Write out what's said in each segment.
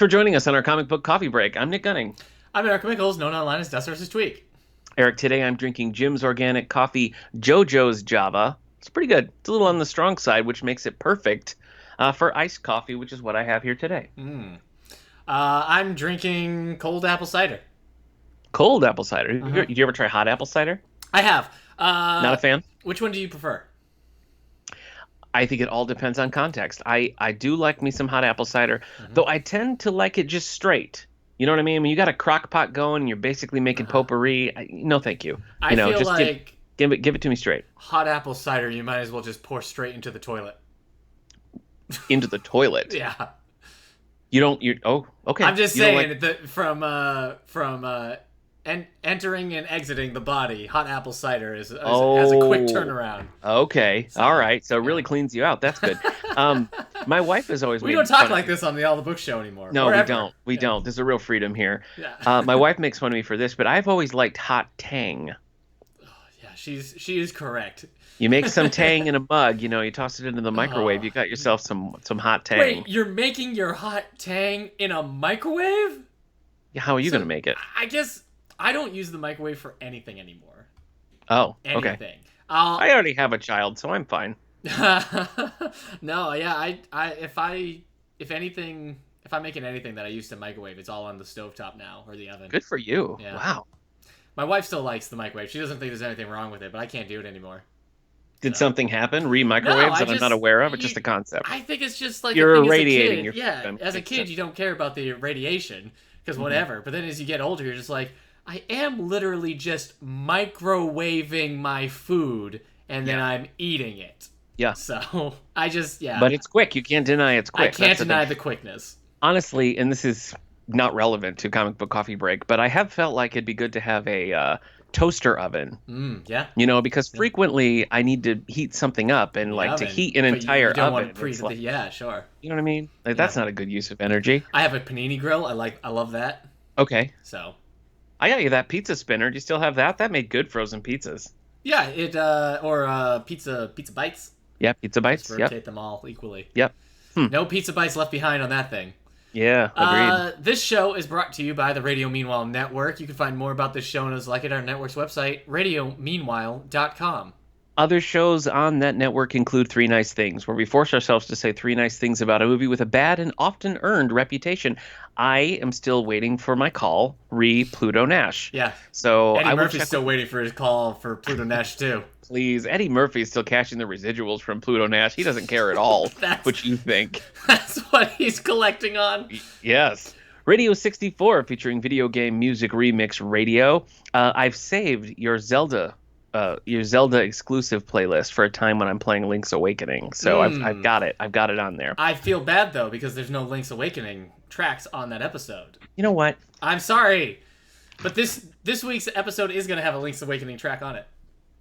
For joining us on our comic book coffee break. I'm Nick Gunning. I'm Eric Michaels, known online as Dust vs. Tweak. Eric, today I'm drinking Jim's Organic Coffee JoJo's Java. It's pretty good. It's a little on the strong side, which makes it perfect for iced coffee, which is what I have here today. I'm drinking cold apple cider. Cold apple cider. Did you ever try hot apple cider? I have. Not a fan? Which one do you prefer? I think it all depends on context. I do like me some hot apple cider, though I tend to like it just straight. You know what I mean? When you got a crock pot going and you're basically making potpourri, no thank you. I feel just like give it to me straight. hot apple cider, you might as well just pour straight into the toilet. Into the toilet? Yeah. Oh, okay. I'm just saying that from entering and exiting the body, hot apple cider has a quick turnaround. Okay. All right. So it really cleans you out. That's good. My wife has always We don't talk like this on the All the Book Show anymore. No, we don't. We don't. There's a real freedom here. Yeah. My wife makes fun of me for this, but I've always liked hot tang. Yeah, she is correct. You make some tang in a mug, you toss it into the microwave, you got yourself some hot tang. Wait, you're making your hot tang in a microwave? Yeah, how are you going to make it? I guess I don't use the microwave for anything anymore. Oh, anything. Okay. I already have a child, so I'm fine. No, yeah, if I'm making anything that I used to microwave, it's all on the stovetop now, or the oven. Good for you. Yeah. Wow. My wife still likes the microwave. She doesn't think there's anything wrong with it, but I can't do it anymore. Did something happen? Re-microwaves that I'm not aware of, or just a concept? I think it's just like you're a thing irradiating as a kid. your As a kid, you don't care about the radiation, because whatever. But then as you get older, you're just like, I am literally just microwaving my food, and then I'm eating it. Yeah. So, But it's quick. You can't deny it's quick. I can't deny the quickness. Honestly, and this is not relevant to Comic Book Coffee Break, but I have felt like it'd be good to have a toaster oven. Yeah. Because frequently I need to heat something up, and to heat an entire oven. Yeah, sure. You know what I mean? That's not a good use of energy. I have a panini grill. I love that. Okay. So. I got you that pizza spinner. Do you still have that? That made good frozen pizzas. Yeah, or pizza bites. Yeah, pizza bites. Just rotate them all equally. Yep. No pizza bites left behind on that thing. Yeah, agreed. This show is brought to you by the Radio Meanwhile Network. You can find more about this show and others like it at our network's website, radiomeanwhile.com. Other shows on that network include Three Nice Things, where we force ourselves to say three nice things about a movie with a bad and often earned reputation. I am still waiting for my call, Pluto Nash. Yeah. So Eddie Murphy's still waiting for his call for Pluto Nash, too. Please. Eddie Murphy's still cashing the residuals from Pluto Nash. He doesn't care at all what you think. That's what he's collecting on. Yes. Radio 64, featuring video game music remix radio. I've saved your Zelda exclusive playlist for a time when I'm playing Link's Awakening. So I've got it. I've got it on there. I feel bad, though, because there's no Link's Awakening tracks on that episode. You know what? I'm sorry. But this week's episode is going to have a Link's Awakening track on it.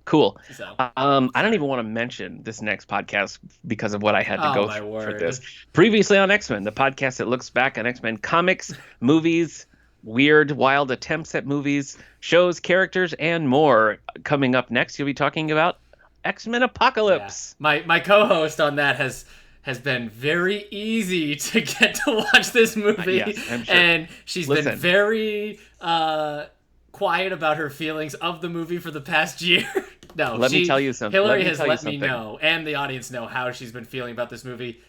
Cool. So. I don't even want to mention this next podcast because of what I had to go through for this. Previously on X-Men, the podcast that looks back on X-Men comics, movies, weird, wild attempts at movies, shows, characters, and more. Coming up next, you'll be talking about X-Men Apocalypse. Yeah. My co-host on that has been very easy to get to watch this movie. Yes, I'm sure. And she's been very quiet about her feelings of the movie for the past year. No, let me tell you something. Hillary has let me know, and the audience know, how she's been feeling about this movie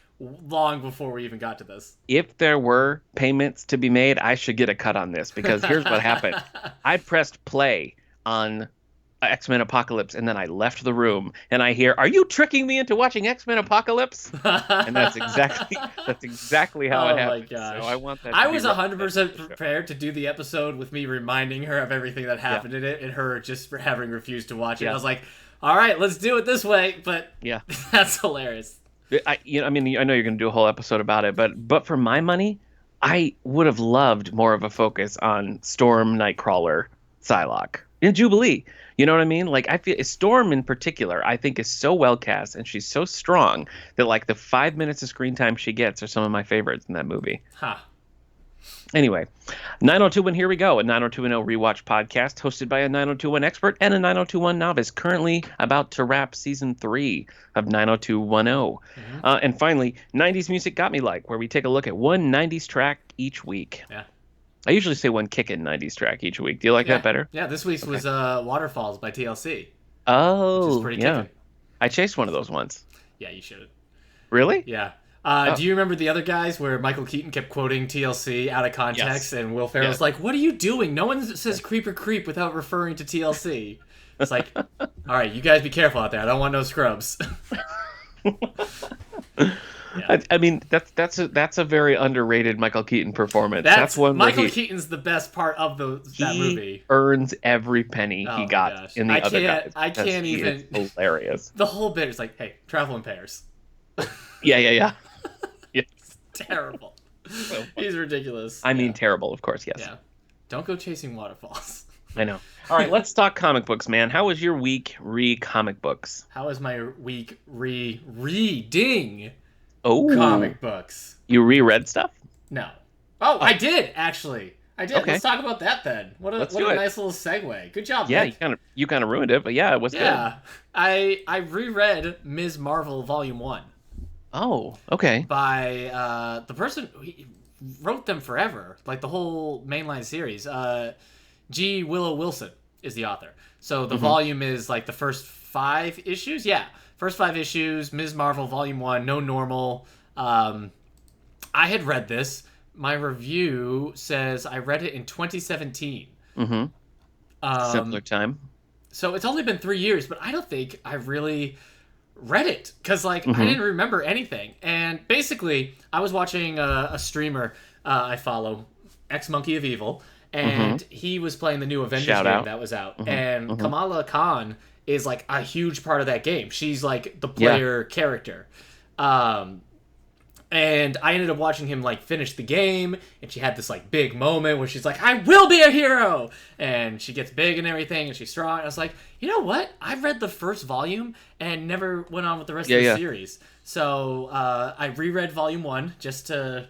long before we even got to this. If there were payments to be made, I should get a cut on this, because here's what happened. I pressed play on X-Men Apocalypse, and then I left the room, and I hear, "Are you tricking me into watching X-Men Apocalypse?" And that's exactly how it happened. Oh my gosh. So I want that. I was 100% prepared to do the episode with me reminding her of everything that happened in it, and her just having refused to watch it. I was like, all right, let's do it this way. But that's hilarious. I know you're going to do a whole episode about it, but for my money, I would have loved more of a focus on Storm, Nightcrawler, Psylocke, and Jubilee. You know what I mean? I feel Storm in particular, I think, is so well cast, and she's so strong that the 5 minutes of screen time she gets are some of my favorites in that movie. Huh. Anyway, 9021, here we go. A 9021 rewatch podcast hosted by a 9021 expert and a 9021 novice, currently about to wrap season 3 of 90210. And finally, 90s Music Got Me Like, where we take a look at one 90s track each week. Yeah. I usually say one kickin' 90s track each week. Do you like that better? Yeah, this week's was Waterfalls by TLC. Oh, which is pretty kickin'. I chased one of those once. Yeah, you should. Really? Yeah. Do you remember the other guys where Michael Keaton kept quoting TLC out of context and Will Ferrell's like, what are you doing? No one says creep or creep without referring to TLC. It's like, all right, you guys be careful out there. I don't want no scrubs. I mean, that's a very underrated Michael Keaton performance. That's one. Michael Keaton's the best part of that movie. He earns every penny he got in the other guys. I can't even. It's hilarious. The whole bit is like, hey, travel in pairs. Yeah. It's terrible. So he's ridiculous. I mean, terrible, of course, yes. Yeah. Don't go chasing waterfalls. I know. All right, let's talk comic books, man. How was your week comic books? How was my week reading comic books? You reread stuff? No. Oh, I did, actually. I did. Okay. Let's talk about that then. What a nice little segue. Good job, Yeah, Nick. you kind of ruined it, but yeah, it was good. Yeah. I reread Ms. Marvel Volume 1. Oh, okay. By the person who wrote them forever, like the whole mainline series. G. Willow Wilson is the author. So the volume is like the first 5 issues. Yeah, first 5 issues. Ms. Marvel Volume 1. No normal. I had read this. My review says I read it in 2017. Similar time. So it's only been 3 years, but I don't think I really read it because I didn't remember anything. And basically I was watching a streamer I follow, X Monkey of Evil, and he was playing the new Avengers game that was out. And Kamala Khan is like a huge part of that game. She's like the player character. And I ended up watching him like finish the game, and she had this like big moment where she's like, I will be a hero! And she gets big and everything, and she's strong. I was like, you know what? I read the first volume and never went on with the rest of the series. So I reread Volume 1 just to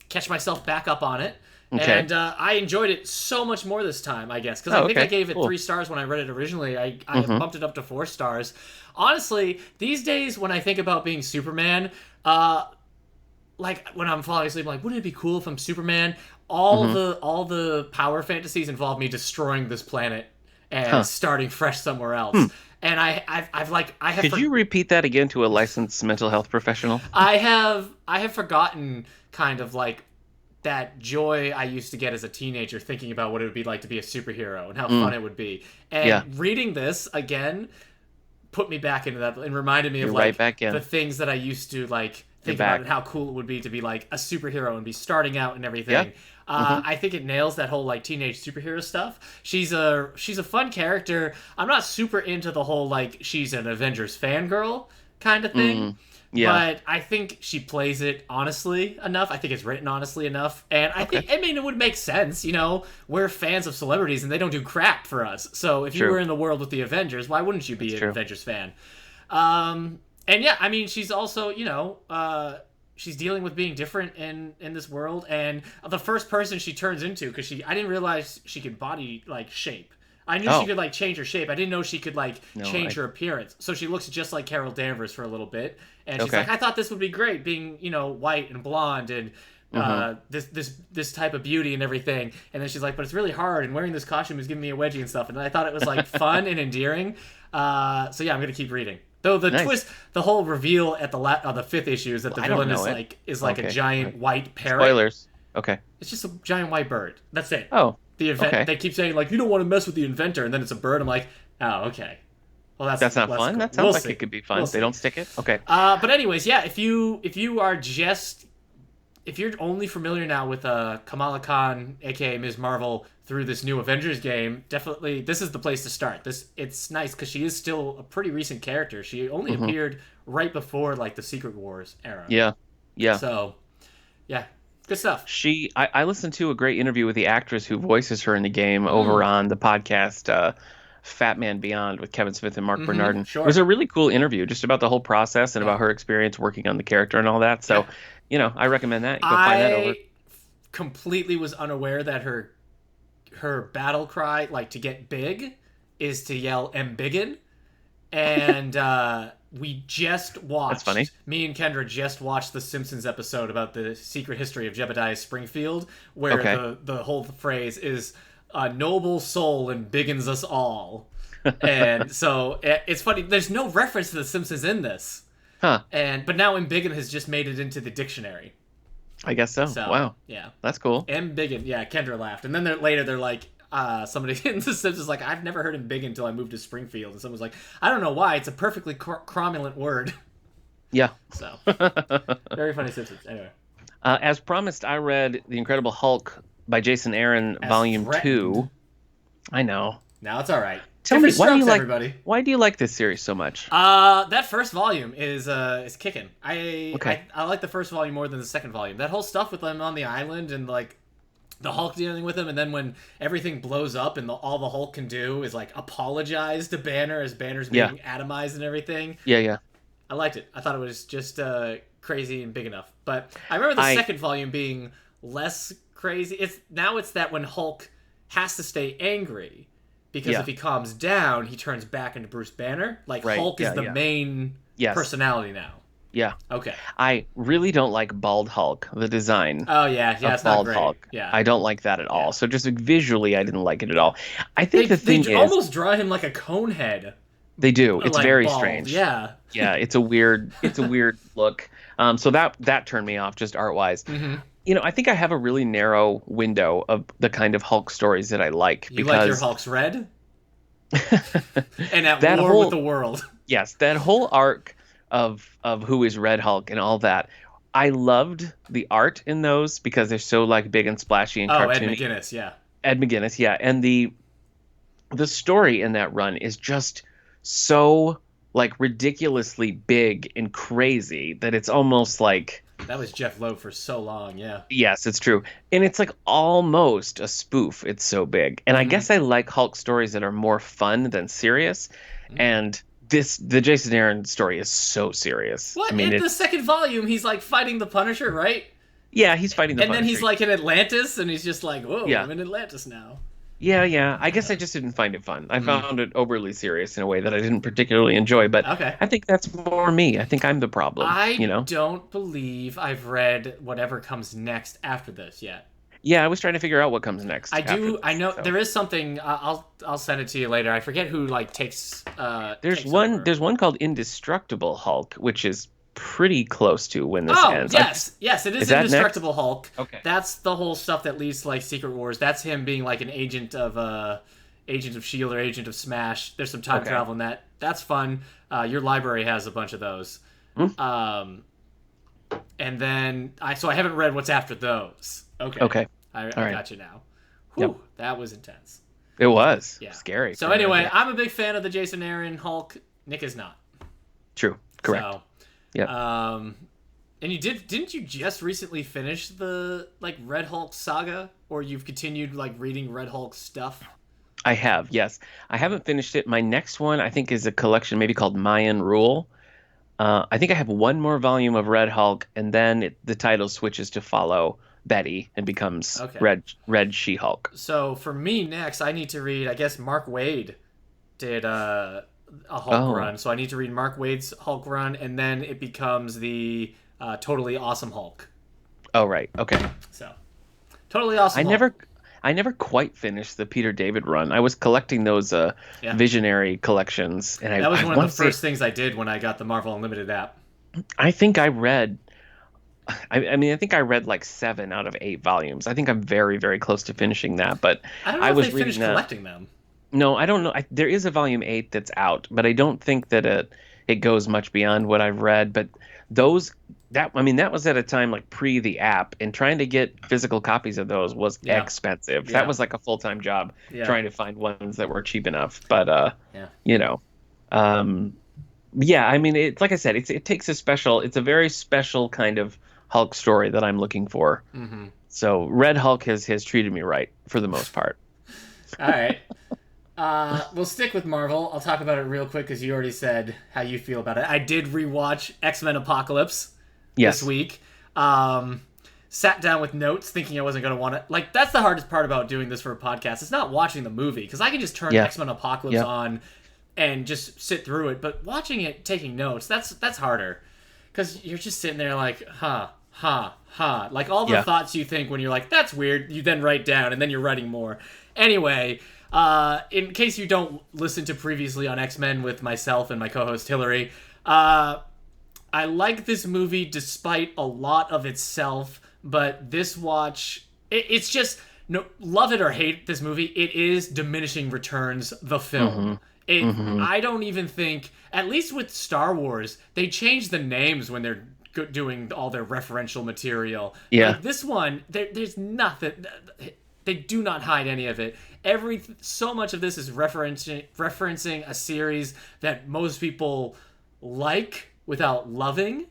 catch myself back up on it. Okay. And I enjoyed it so much more this time, I guess. Because I think I gave it 3 stars when I read it originally. I bumped it up to 4 stars. Honestly, these days when I think about being Superman, like when I'm falling asleep, I'm like, wouldn't it be cool if I'm Superman? All the power fantasies involve me destroying this planet and starting fresh somewhere else. And I have. Could you repeat that again to a licensed mental health professional? I have forgotten kind of like that joy I used to get as a teenager thinking about what it would be like to be a superhero and how fun it would be. And reading this again put me back into that and reminded me of like the things that I used to like think about and how cool it would be to be like a superhero and be starting out and everything. I think it nails that whole like teenage superhero stuff. She's a fun character. I'm not super into the whole like she's an Avengers fangirl kind of thing. But I think she plays it honestly enough. I think it's written honestly enough. And I think, I mean, it would make sense. You know, we're fans of celebrities and they don't do crap for us. So if you were in the world with the Avengers, why wouldn't you be an Avengers fan? And yeah, I mean, she's also, you know, she's dealing with being different in this world. And the first person she turns into, because I didn't realize she could body, like, shape. I knew she could, like, change her shape. I didn't know she could, like, change her appearance. So she looks just like Carol Danvers for a little bit. And she's like, I thought this would be great, being, you know, white and blonde and this type of beauty and everything. And then she's like, but it's really hard, and wearing this costume is giving me a wedgie and stuff. And I thought it was, like, fun and endearing. So yeah, I'm going to keep reading. Though the twist, the whole reveal at the 5th issue is that the villain is like a giant white parrot. Spoilers. Okay. It's just a giant white bird. That's it. Oh. They keep saying like, you don't want to mess with the inventor, and then it's a bird. I'm like, oh, okay. Well, that's not fun. Cool. That sounds like it could be fun. They don't stick it. Okay. But anyways, yeah. If you're only familiar now with Kamala Khan, aka Ms. Marvel, through this new Avengers game, definitely this is the place to start. It's nice because she is still a pretty recent character. She only appeared right before like the Secret Wars era. Yeah. So, yeah, good stuff. I listened to a great interview with the actress who voices her in the game over on the podcast Fat Man Beyond with Kevin Smith and Mark Bernardin. Sure. It was a really cool interview just about the whole process and about her experience working on the character and all that. So, you know, I recommend that. You go find that over. completely was unaware that her battle cry, like to get big, is to yell "Embiggen," and we just watched. That's funny. Me and Kendra just watched the Simpsons episode about the secret history of Jebediah Springfield, where the whole phrase is "a noble soul embiggens us all," and so it's funny. There's no reference to the Simpsons in this, but now "embiggen" has just made it into the dictionary. I guess so. Wow. Yeah. That's cool. Embiggen. Yeah, Kendra laughed, and then later they're like. Somebody in the Simpsons is like, I've never heard him big until I moved to Springfield. And someone's like, I don't know why. It's a perfectly cromulent word. Yeah. So, very funny Simpsons. Anyway. As promised, I read The Incredible Hulk by Jason Aaron, Volume 2. I know. Now it's all right. Tell me, why do you like this series so much? That first volume is kicking. I like the first volume more than the second volume. That whole stuff with them on the island and like the Hulk dealing with him, and then when everything blows up and all the Hulk can do is like apologize to Banner as Banner's being atomized and everything. Yeah. I liked it. I thought it was just crazy and big enough. But I remember the second volume being less crazy. It's that when Hulk has to stay angry because if he calms down, he turns back into Bruce Banner. Like Hulk is the main personality now. Yeah. Okay. I really don't like Bald Hulk, the design. Oh, yeah. Yeah, it's not great. Hulk. Yeah. I don't like that at all. So just visually, I didn't like it at all. I think they almost draw him like a cone head. They do. It's like very bald. strange. Yeah. Yeah, it's a weird look. So that turned me off just art-wise. Mm-hmm. You know, I think I have a really narrow window of the kind of Hulk stories that I like. You like your Hulk's red? And at war with the world. Yes, that whole arc of who is Red Hulk and all that. I loved the art in those because they're so like big and splashy and cartoony. Ed McGuinness, yeah. Ed McGuinness, yeah. And the story in that run is just so like ridiculously big and crazy that it's almost like that was Jeff Loeb for so long, yeah. Yes, it's true. And it's like almost a spoof. It's so big. And I guess I like Hulk stories that are more fun than serious. And the Jason Aaron story is so serious. What? In the second volume, he's like fighting the Punisher, right? Yeah, he's fighting the Punisher. And then he's like in Atlantis, and he's just like, whoa, I'm in Atlantis now. Yeah. I guess I just didn't find it fun. I found it overly serious in a way that I didn't particularly enjoy, but I think that's more me. I think I'm the problem. I don't believe I've read whatever comes next after this yet. Yeah, I was trying to figure out what comes next. I know there is something. I'll send it to you later. I forget who like takes. There's one called Indestructible Hulk, which is pretty close to when this ends. Yes, it is Indestructible Hulk. Okay, that's the whole stuff that leads to like Secret Wars. That's him being like an agent of Shield or Agent of Smash. There's some time travel in that. That's fun. Your library has a bunch of those. And then I haven't read what's after those. Okay. I got you now. Whew, That was intense. It was. Yeah. Scary. So anyway, I'm a big fan of the Jason Aaron Hulk. Nick is not. True. Correct. So, yeah. And you didn't you just recently finish the like Red Hulk saga, or you've continued like reading Red Hulk stuff? I have. Yes. I haven't finished it. My next one I think is a collection maybe called Mayan Rule. I think I have one more volume of Red Hulk, and then the title switches to follow Betty and becomes Red She-Hulk. So for me next, I need to read. I guess Mark Waid did a Hulk run, so I need to read Mark Waid's Hulk run, and then it becomes the Totally Awesome Hulk. Oh right, okay. So Totally Awesome. I never quite finished the Peter David run. I was collecting those Visionary collections, and that was one of the first things I did when I got the Marvel Unlimited app. I think I read. I think I read like 7 out of 8 volumes. I think I'm very, very close to finishing that. But I don't know if they finished collecting them. No, I don't know. There is a volume 8 that's out, but I don't think that it goes much beyond what I've read. But that was at a time like pre the app, and trying to get physical copies of those was expensive. That was like a full-time job trying to find ones that were cheap enough. But I mean, like I said, it takes it's a very special kind of Hulk story that I'm looking for. Mm-hmm. So Red Hulk has treated me right for the most part. All right. We'll stick with Marvel. I'll talk about it real quick because you already said how you feel about it. I did rewatch X-Men Apocalypse this week. sat down with notes thinking I wasn't going to want to... Like, that's the hardest part about doing this for a podcast. It's not watching the movie, because I can just turn X-Men Apocalypse on and just sit through it. But watching it, taking notes, that's harder. Because you're just sitting there like, like all the thoughts you think when you're like, that's weird, you then write down, and then you're writing more. Anyway, in case you don't listen to previously on X-Men with myself and my co-host Hillary, I like this movie despite a lot of itself, but this watch, it's just, no, love it or hate this movie, it is diminishing returns the film. I don't even think, at least with Star Wars, they change the names when they're doing all their referential material. Like this one, there's nothing. They do not hide any of it. So much of this is referencing a series that most people like without loving,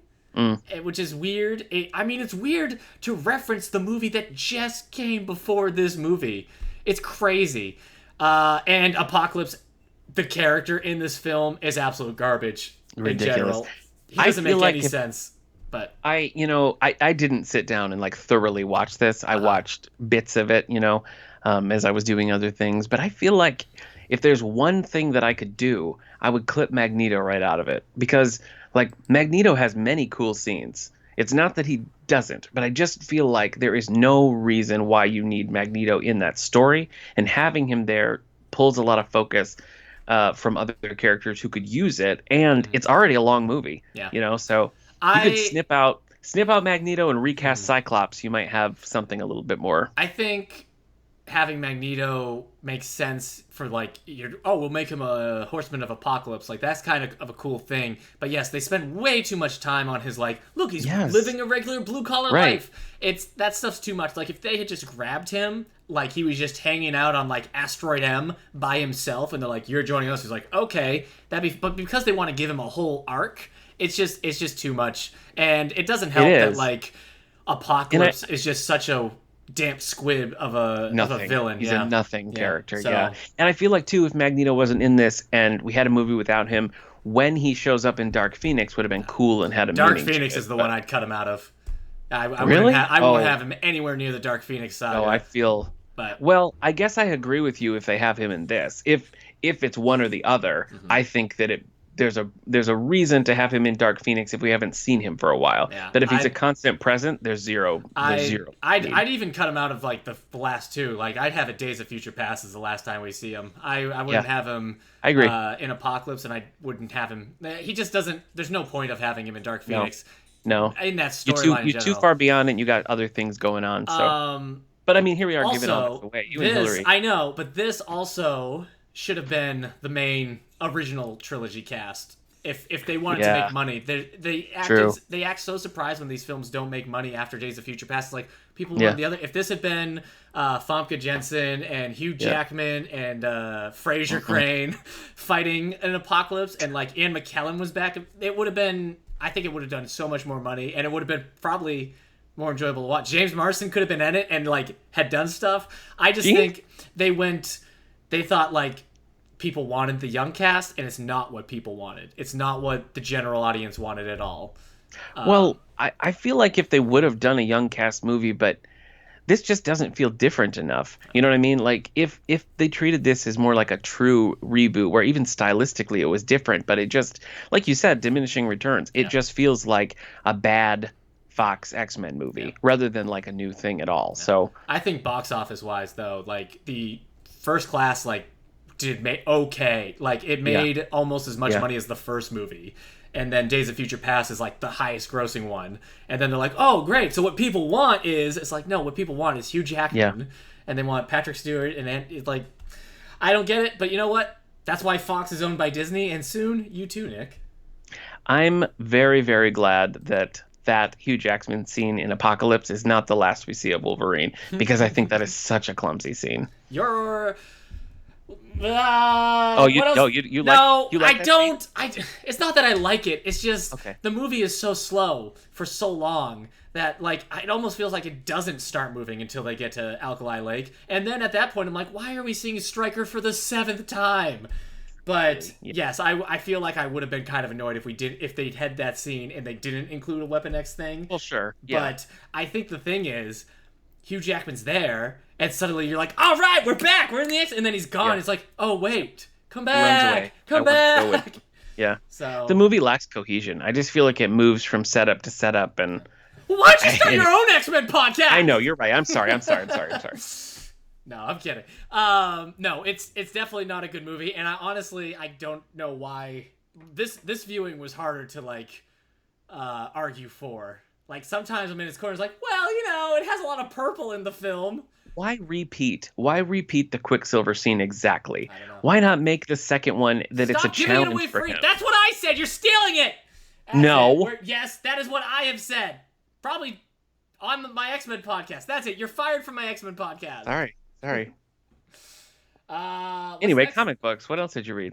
which is weird. It's weird to reference the movie that just came before this movie. It's crazy. And Apocalypse, the character in this film, is absolute garbage. Ridiculous. In general. He doesn't make any sense. But I didn't sit down and like thoroughly watch this. I watched bits of it, as I was doing other things. But I feel like if there's one thing that I could do, I would clip Magneto right out of it, because like Magneto has many cool scenes. It's not that he doesn't, but I just feel like there is no reason why you need Magneto in that story, and having him there pulls a lot of focus from other characters who could use it, and it's already a long movie. So you could snip out Magneto and recast Cyclops. You might have something a little bit more. I think having Magneto makes sense for like, we'll make him a Horseman of Apocalypse. Like, that's kind of a cool thing. But yes, they spend way too much time on his like, look, he's living a regular blue collar life. That stuff's too much. Like, if they had just grabbed him, like he was just hanging out on like Asteroid M by himself, and they're like, you're joining us. He's like, okay, but because they want to give him a whole arc, it's just too much. And it doesn't help that like Apocalypse is just such a damp squib of a villain. He's a nothing character. And I feel like too, if Magneto wasn't in this and we had a movie without him, when he shows up in Dark Phoenix would have been cool and had a Dark Phoenix is the one I'd cut him out of. I really? won't have him anywhere near the Dark Phoenix side. I feel. But well, I guess I agree with you if they have him in this. If it's one or the other, I think that there's a reason to have him in Dark Phoenix if we haven't seen him for a while. But if he's a constant present, there's zero. I'd even cut him out of like the last two. Like, I'd have it Days of Future Past as the last time we see him. I wouldn't have him. I agree. In Apocalypse, and I wouldn't have him. He just doesn't. There's no point of having him in Dark Phoenix. No. In that storyline, you're too far beyond it. And you got other things going on. So. But I mean, here we are also, giving all this away. You and Hillary. I know, but this also should have been the main original trilogy cast. If they wanted to make money, they act so surprised when these films don't make money after Days of Future Past. It's like, people want the other. If this had been Famke Janssen and Hugh Jackman and Fraser Crane fighting an apocalypse, and like Ian McKellen was back, it would have been. I think it would have done so much more money, and it would have been probably more enjoyable to watch. James Marsden could have been in it and like had done stuff. I just think they thought like people wanted the young cast, and it's not what people wanted. It's not what the general audience wanted at all. Well, I feel like if they would have done a young cast movie, but this just doesn't feel different enough. You know what I mean? Like, if they treated this as more like a true reboot, where even stylistically it was different, but it just, like you said, diminishing returns. It just feels like a bad Fox X-Men movie rather than like a new thing at all. So I think box office wise though, like the First Class like did make okay. Like, it made almost as much money as the first movie. And then Days of Future Past is like the highest grossing one. And then they're like, oh great, so what people want is, it's like, no, what people want is Hugh Jackman and they want Patrick Stewart, and it's like, I don't get it, but you know what? That's why Fox is owned by Disney, and soon you too, Nick. I'm very, very glad that Hugh Jackman scene in Apocalypse is not the last we see of Wolverine, because I think that is such a clumsy scene. You're you like I don't. It's not that I like it. It's just the movie is so slow for so long that like it almost feels like it doesn't start moving until they get to Alkali Lake, and then at that point I'm like, why are we seeing Stryker for the 7th time? But yes, I feel like I would have been kind of annoyed if they'd had that scene and they didn't include a Weapon X thing. Well, sure. Yeah. But I think the thing is, Hugh Jackman's there, and suddenly you're like, all right, we're back, we're in the X, and then he's gone. Yeah. It's like, oh wait, come back, come back. Yeah. So the movie lacks cohesion. I just feel like it moves from setup to setup, and why'd you start your own X-Men podcast? I know, you're right. I'm sorry. No, I'm kidding. No, it's definitely not a good movie, and I don't know why this viewing was harder to like argue for. Like sometimes I'm in its corners, like, well, it has a lot of purple in the film. Why repeat? Why repeat the Quicksilver scene exactly? I don't know. Why not make the second one that it's a challenge for him? That's what I said. You're stealing it. No. Yes, that is what I have said. Probably on my X-Men podcast. That's it. You're fired from my X-Men podcast. Sorry. Anyway, next? Comic books. What else did you read?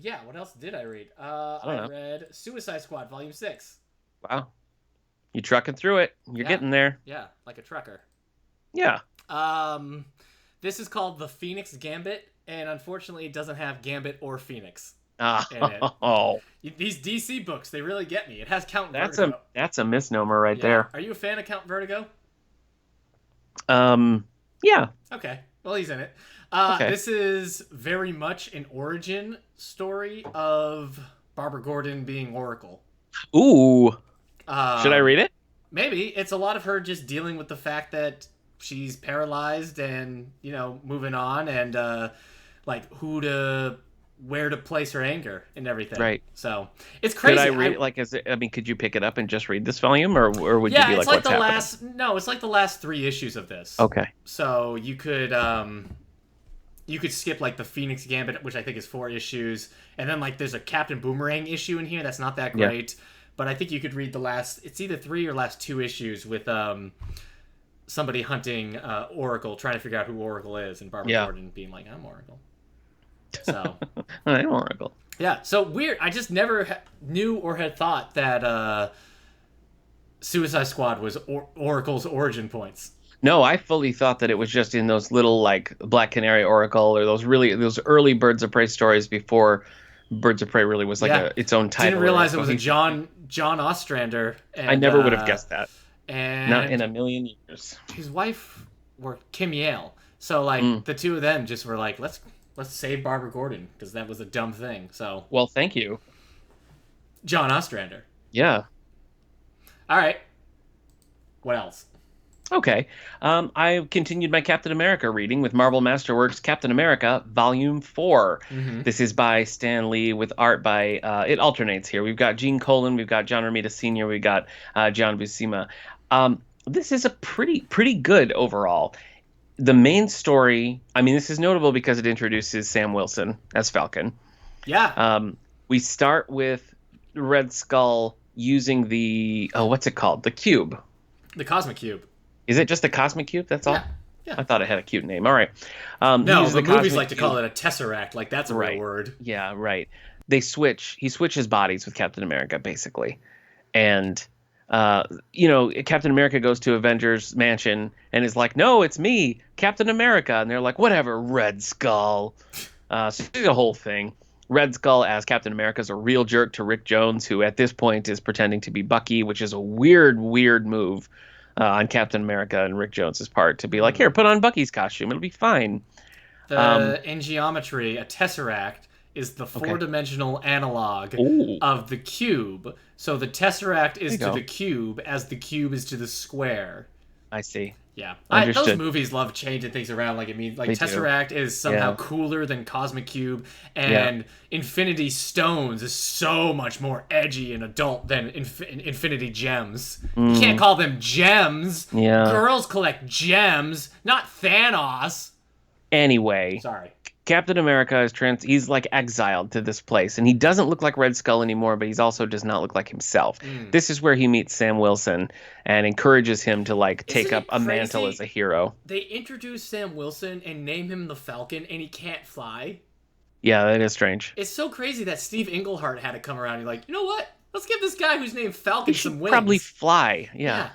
Yeah, what else did I read? I read Suicide Squad Volume 6. Wow. You trucking through it. You're getting there. Yeah, like a trucker. Yeah. This is called The Phoenix Gambit, and unfortunately it doesn't have Gambit or Phoenix in it. These DC books, they really get me. It has Count Vertigo. That's a misnomer right there. Are you a fan of Count Vertigo? Yeah. Okay. Well, he's in it. This is very much an origin story of Barbara Gordon being Oracle. Ooh. Should I read it? Maybe. It's a lot of her just dealing with the fact that she's paralyzed and, moving on and, where to place her anger and everything. Right. So, it's crazy. Could I read could you pick it up and just read this volume or would you be like, what's happening? No, it's like the last 3 issues of this. Okay. So, you could skip like the Phoenix Gambit, which I think is 4 issues, and then like there's a Captain Boomerang issue in here that's not that great. Yeah. But I think you could read it's either 3 or last 2 issues with somebody hunting Oracle, trying to figure out who Oracle is, and Barbara Gordon being like, I'm Oracle. So I'm Oracle. Yeah, so weird. I just never knew or had thought that Suicide Squad was Oracle's origin points. No, I fully thought that it was just in those little like Black Canary Oracle or those early Birds of Prey stories before Birds of Prey really was like its own title. Didn't realize it was a John Ostrander. And, I never would have guessed that. And not in a million years. His wife were Kim Yale, so like the two of them just were like, let's save Barbara Gordon because that was a dumb thing. So well, thank you, John Ostrander. Yeah. All right. What else? Okay. I continued my Captain America reading with Marvel Masterworks Captain America Volume 4. Mm-hmm. This is by Stan Lee with art by, it alternates here. We've got Gene Colan, we've got John Romita Sr., we've got John Buscema. This is a pretty good overall. The main story, this is notable because it introduces Sam Wilson as Falcon. Yeah. We start with Red Skull using the, what's it called? The cube. The Cosmic Cube. Is it just the Cosmic Cube? That's all? Yeah. I thought it had a cute name. All right. No, the movies like to call it a Tesseract. Like, that's a real word. Yeah, right. They switch. He switches bodies with Captain America, basically. And, Captain America goes to Avengers Mansion and is like, no, it's me, Captain America. And they're like, whatever, Red Skull. So the whole thing. Red Skull as Captain America is a real jerk to Rick Jones, who at this point is pretending to be Bucky, which is a weird move. On Captain America and Rick Jones's part to be like, here, put on Bucky's costume. It'll be fine. In geometry, a tesseract is the 4-dimensional analog of the cube. So the tesseract is to the cube as the cube is to the square. I see. Yeah. Those movies love changing things around. Like, Tesseract is somehow cooler than Cosmic Cube, and Infinity Stones is so much more edgy and adult than Infinity Gems. You can't call them gems. Yeah. Girls collect gems, not Thanos. Anyway. Sorry. Captain America is he's like exiled to this place, and he doesn't look like Red Skull anymore, but he's also does not look like himself. This is where he meets Sam Wilson and encourages him to take up a mantle as a hero. They introduce Sam Wilson and name him the Falcon, and he can't fly. Yeah, that is strange. It's so crazy that Steve Englehart had to come around and be like, you know what? Let's give this guy who's named Falcon some wings. Probably fly. Yeah.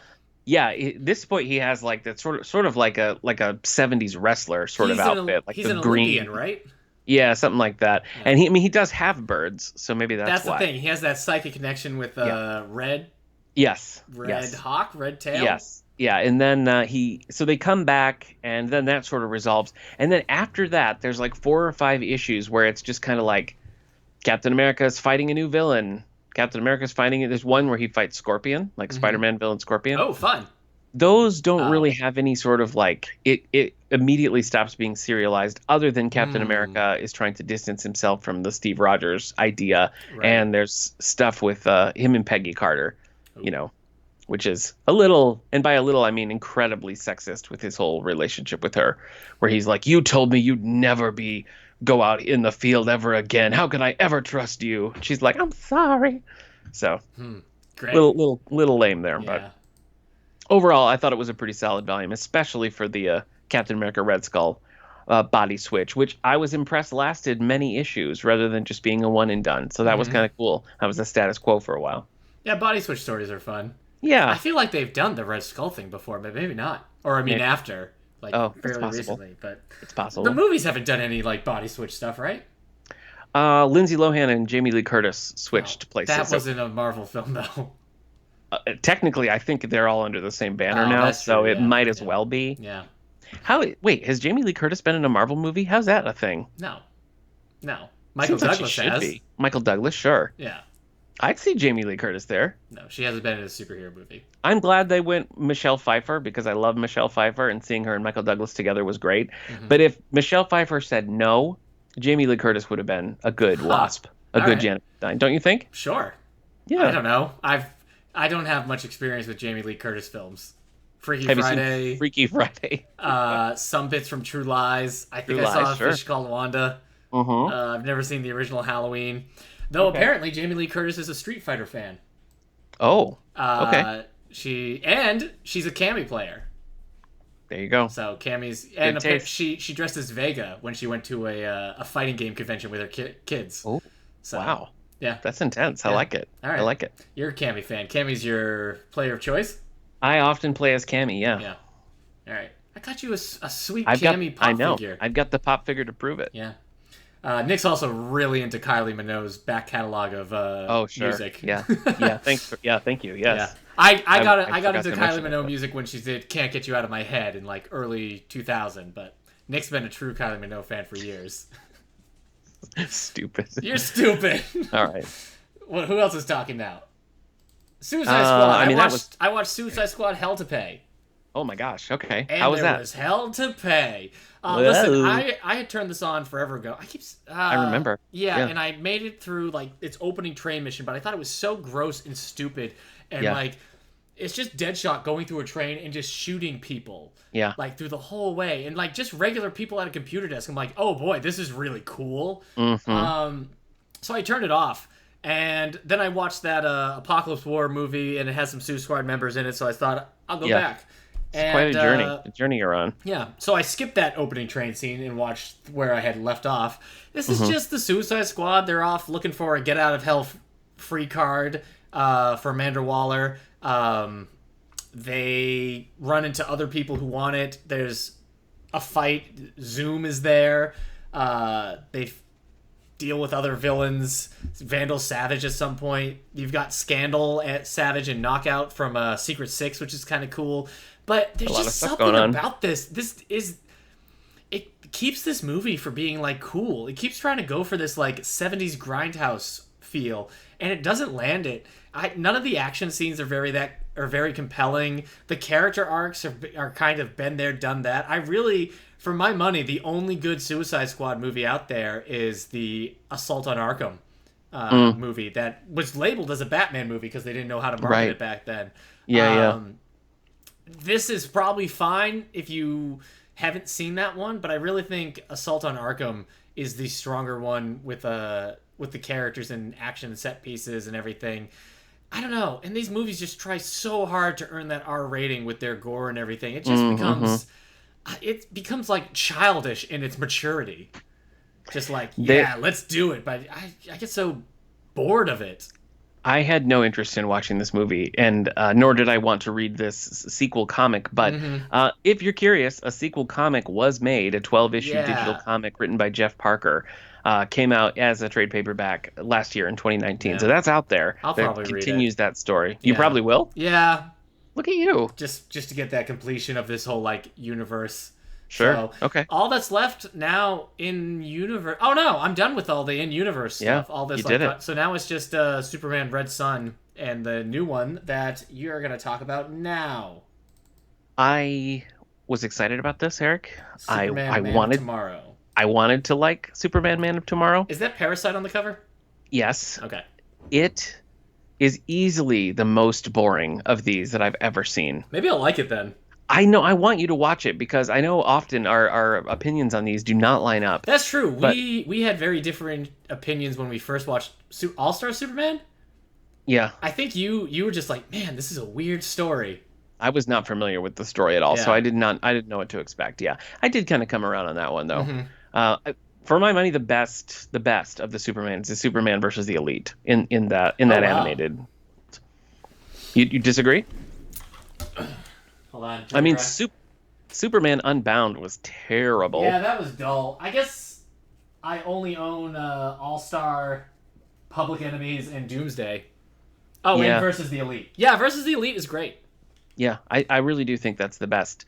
Yeah, at this point he has like that sort of like a 70s wrestler sort of outfit, like he's the an green. Olympian, right? Yeah, something like that. Yeah. And he does have birds, so maybe that's the why. thing. He has that psychic connection with Red. Yes. Red Hawk, Red Tail. Yes. Yeah, and then so they come back, and then that sort of resolves. And then after that, there's like 4 or 5 issues where it's just kind of like Captain America is fighting a new villain. Captain America's fighting it. There's one where he fights Scorpion, like Spider-Man villain Scorpion. Oh, fun. Those don't really have any sort of like it immediately stops being serialized, other than Captain America is trying to distance himself from the Steve Rogers idea. Right. And there's stuff with him and Peggy Carter, which is a little, and by a little I mean incredibly sexist, with his whole relationship with her, where he's like, you told me you'd never go out in the field ever again. How could I ever trust you? She's like, I'm sorry. So Great. little lame there, but overall, I thought it was a pretty solid volume, especially for the Captain America Red Skull body switch, which I was impressed lasted many issues rather than just being a one and done. So that was kind of cool. That was the status quo for a while. Yeah, body switch stories are fun. Yeah. I feel like they've done the Red Skull thing before, but maybe not. Or, after. Like, fairly recently. But it's possible. The movies haven't done any, like, body switch stuff, right? Lindsay Lohan and Jamie Lee Curtis switched places. That wasn't a Marvel film, though. Technically, I think they're all under the same banner now, so it might as well be. Yeah. Wait, has Jamie Lee Curtis been in a Marvel movie? How's that a thing? No. Michael Douglas has. Be. Michael Douglas, sure. Yeah. I'd see Jamie Lee Curtis there. No, she hasn't been in a superhero movie. I'm glad they went Michelle Pfeiffer, because I love Michelle Pfeiffer, and seeing her and Michael Douglas together was great. But if Michelle Pfeiffer said no, Jamie Lee Curtis would have been a good Wasp, a good Janet Stein. Don't you think? Sure. Yeah. I don't know. I don't have much experience with Jamie Lee Curtis films. Freaky Have Friday. You seen Freaky Friday. Some bits from True Lies. I think I saw Fish Called Wanda. I've never seen the original Halloween. Though apparently Jamie Lee Curtis is a Street Fighter fan. Oh, okay. She's a Cammy player. There you go. So Cammy's, and she dressed as Vega when she went to a fighting game convention with her kids. Oh, so, wow. Yeah, that's intense. I like it. All right. I like it. You're a Cammy fan. Cammy's your player of choice? I often play as Cammy. Yeah. Yeah. All right. I got you a sweet Cammy pop figure. I've got the pop figure to prove it. Yeah. Nick's also really into Kylie Minogue's back catalog of music. Yeah. Thank you. Yes. Yeah. I got into Kylie Minogue music when she did "Can't Get You Out of My Head" in like early 2000. But Nick's been a true Kylie Minogue fan for years. Stupid. You're stupid. All right. Well, who else is talking now? Suicide Squad. I watched Suicide Squad: Hell to Pay. Oh my gosh. Okay. And how was that? There was hell to pay. Listen, I had turned this on forever ago. I remember. Yeah, and I made it through like its opening train mission, but I thought it was so gross and stupid, and like it's just Deadshot going through a train and just shooting people. Yeah. Like through the whole way, and like just regular people at a computer desk. I'm like, oh boy, this is really cool. So I turned it off. And then I watched that Apocalypse War movie, and it has some Suicide Squad members in it, so I thought, I'll go back. It's quite a journey. The journey you're on. Yeah. So I skipped that opening train scene and watched where I had left off. This is just the Suicide Squad. They're off looking for a get out of hell free card for Amanda Waller. They run into other people who want it. There's a fight. Zoom is there. They deal with other villains. Vandal Savage at some point. You've got Scandal at Savage and Knockout from Secret Six, which is kind of cool. But there's just something about this. It keeps this movie from being like cool. It keeps trying to go for this like 70s grindhouse feel, and it doesn't land it. None of the action scenes are very compelling. The character arcs are kind of been there, done that. I really, for my money, the only good Suicide Squad movie out there is the Assault on Arkham movie that was labeled as a Batman movie because they didn't know how to market it back then. Yeah. This is probably fine if you haven't seen that one, but I really think Assault on Arkham is the stronger one with the characters and action and set pieces and everything. I don't know. And these movies just try so hard to earn that R rating with their gore and everything. It just becomes like childish in its maturity. Just like, let's do it. But I get so bored of it. I had no interest in watching this movie, and nor did I want to read this sequel comic. But if you're curious, a sequel comic was made, a 12-issue digital comic written by Jeff Parker. Came out as a trade paperback last year in 2019. Yeah. So that's out there. I'll probably continues read it. That story. You probably will? Yeah. Look at you. Just to get that completion of this whole like universe. Sure. So, okay. All that's left now in universe. Oh no, I'm done with all the in universe stuff. All this you did it. So now it's just Superman Red Sun and the new one that you're going to talk about now. I was excited about this, Eric. Superman I Man wanted of Tomorrow. I wanted to like Superman Man of Tomorrow. Is that Parasite on the cover? Yes. Okay. It is easily the most boring of these that I've ever seen. Maybe I'll like it then. I know. I want you to watch it because I know often our opinions on these do not line up. That's true. We had very different opinions when we first watched All-Star Superman. Yeah. I think you were just like, man, this is a weird story. I was not familiar with the story at all, so I didn't know what to expect. Yeah, I did kind of come around on that one though. Mm-hmm. For my money, the best of the Supermans is Superman versus the Elite in that animated. You disagree? Hold on. I mean, Superman Unbound was terrible. Yeah, that was dull. I guess I only own All-Star, Public Enemies, and Doomsday. Oh, and Versus the Elite. Yeah, Versus the Elite is great. Yeah, I really do think that's the best.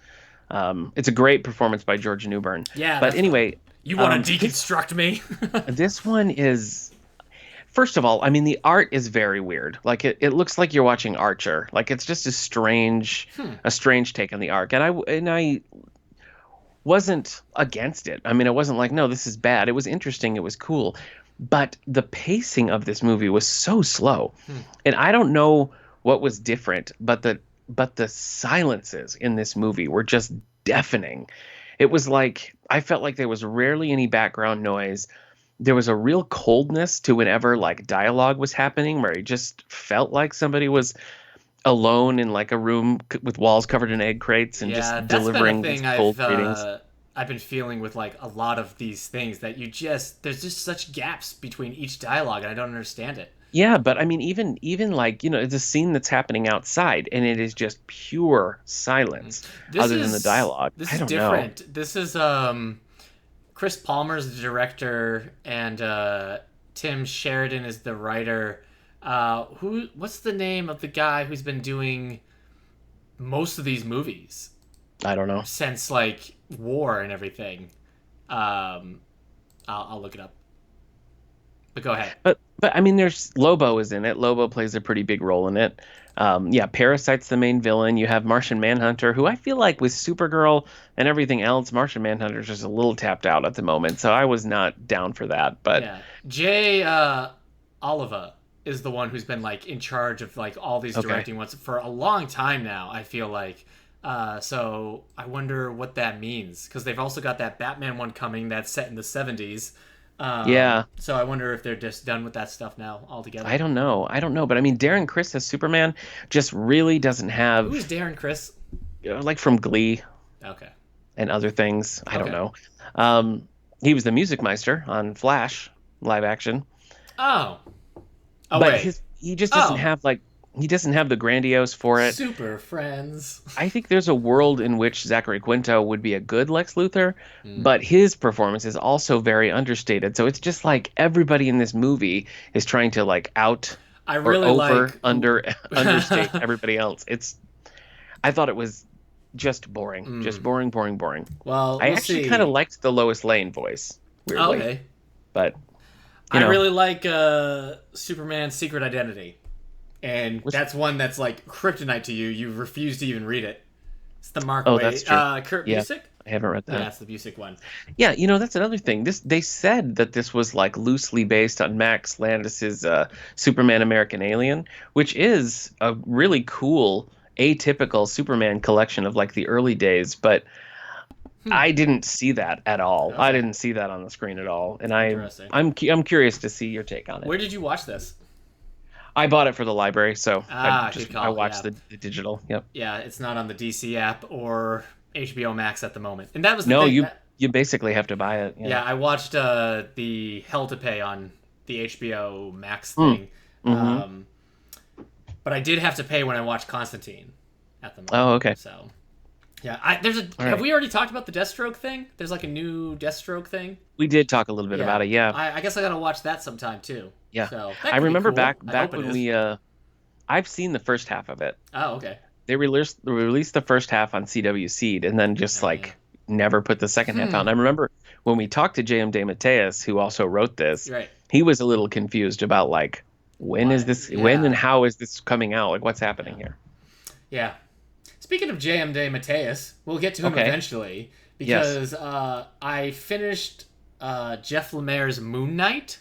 It's a great performance by George Newbern. Yeah. But anyway... You want to deconstruct me? This one is... First of all, I mean, the art is very weird. Like, it looks like you're watching Archer. Like, it's just a strange take on the arc. And I wasn't against it. I mean, I wasn't like, no, this is bad. It was interesting. It was cool. But the pacing of this movie was so slow. And I don't know what was different, but the silences in this movie were just deafening. It was like, I felt like there was rarely any background noise. There was a real coldness to whenever like dialogue was happening, where it just felt like somebody was alone in like a room with walls covered in egg crates and just delivering these cold greetings. I've been feeling with like a lot of these things that there's just such gaps between each dialogue, and I don't understand it. Yeah, but I mean, even like, it's a scene that's happening outside, and it is just pure silence other than the dialogue. This is different. Know. This is Chris Palmer's the director, and Tim Sheridan is the writer. What's the name of the guy who's been doing most of these movies? I don't know. Since like War and everything. I'll look it up. But go ahead. But I mean, there's Lobo is in it. Lobo plays a pretty big role in it. Parasite's the main villain. You have Martian Manhunter, who I feel like with Supergirl and everything else, Martian Manhunter's just a little tapped out at the moment. So I was not down for that. But Jay Oliva is the one who's been like in charge of like all these directing ones for a long time now, I feel like. So I wonder what that means, because they've also got that Batman one coming that's set in the 70s. So I wonder if they're just done with that stuff now altogether. I don't know. But I mean, Darren Criss as Superman just really doesn't have... Who's Darren Criss? Like from Glee. Okay. And other things. I don't know. He was the Music Meister on Flash live action. But wait. He just doesn't have like... He doesn't have the grandiose for it. Super Friends. I think there's a world in which Zachary Quinto would be a good Lex Luthor, but his performance is also very understated. So it's just like everybody in this movie is trying to like understate everybody else. I thought it was just boring. Just boring. Well, I actually kind of liked the Lois Lane voice. Weirdly. Okay. But I really like Superman's Secret Identity. And that's one that's like kryptonite to you. You refuse to even read it. It's the Mark Waid. That's true. Kurt Busiek? I haven't read that. Yeah, it's the Busiek one. Yeah, that's another thing. They said that this was like loosely based on Max Landis's Superman American Alien, which is a really cool, atypical Superman collection of like the early days, but I didn't see that at all. Okay. I didn't see that on the screen at all. And I'm curious to see your take on it. Where did you watch this? I bought it for the library, so I watched the digital. Yep. Yeah, it's not on the DC app or HBO Max at the moment. And that was you basically have to buy it. Yeah, I watched the Hell to Pay on the HBO Max thing. but I did have to pay when I watched Constantine at the moment. Oh, okay. So, yeah. Have we already talked about the Deathstroke thing? There's like a new Deathstroke thing. We did talk a little bit about it, yeah. I guess I gotta watch that sometime too. Yeah. So I remember back when we I've seen the first half of it. Oh, okay. They released the first half on CW Seed and then just never put the second half out. And I remember when we talked to J.M. DeMatteis, who also wrote this, he was a little confused about when is this, when and how is this coming out? Like, what's happening here? Yeah. Speaking of J.M. DeMatteis, we'll get to him eventually because I finished Jeff Lemire's Moon Knight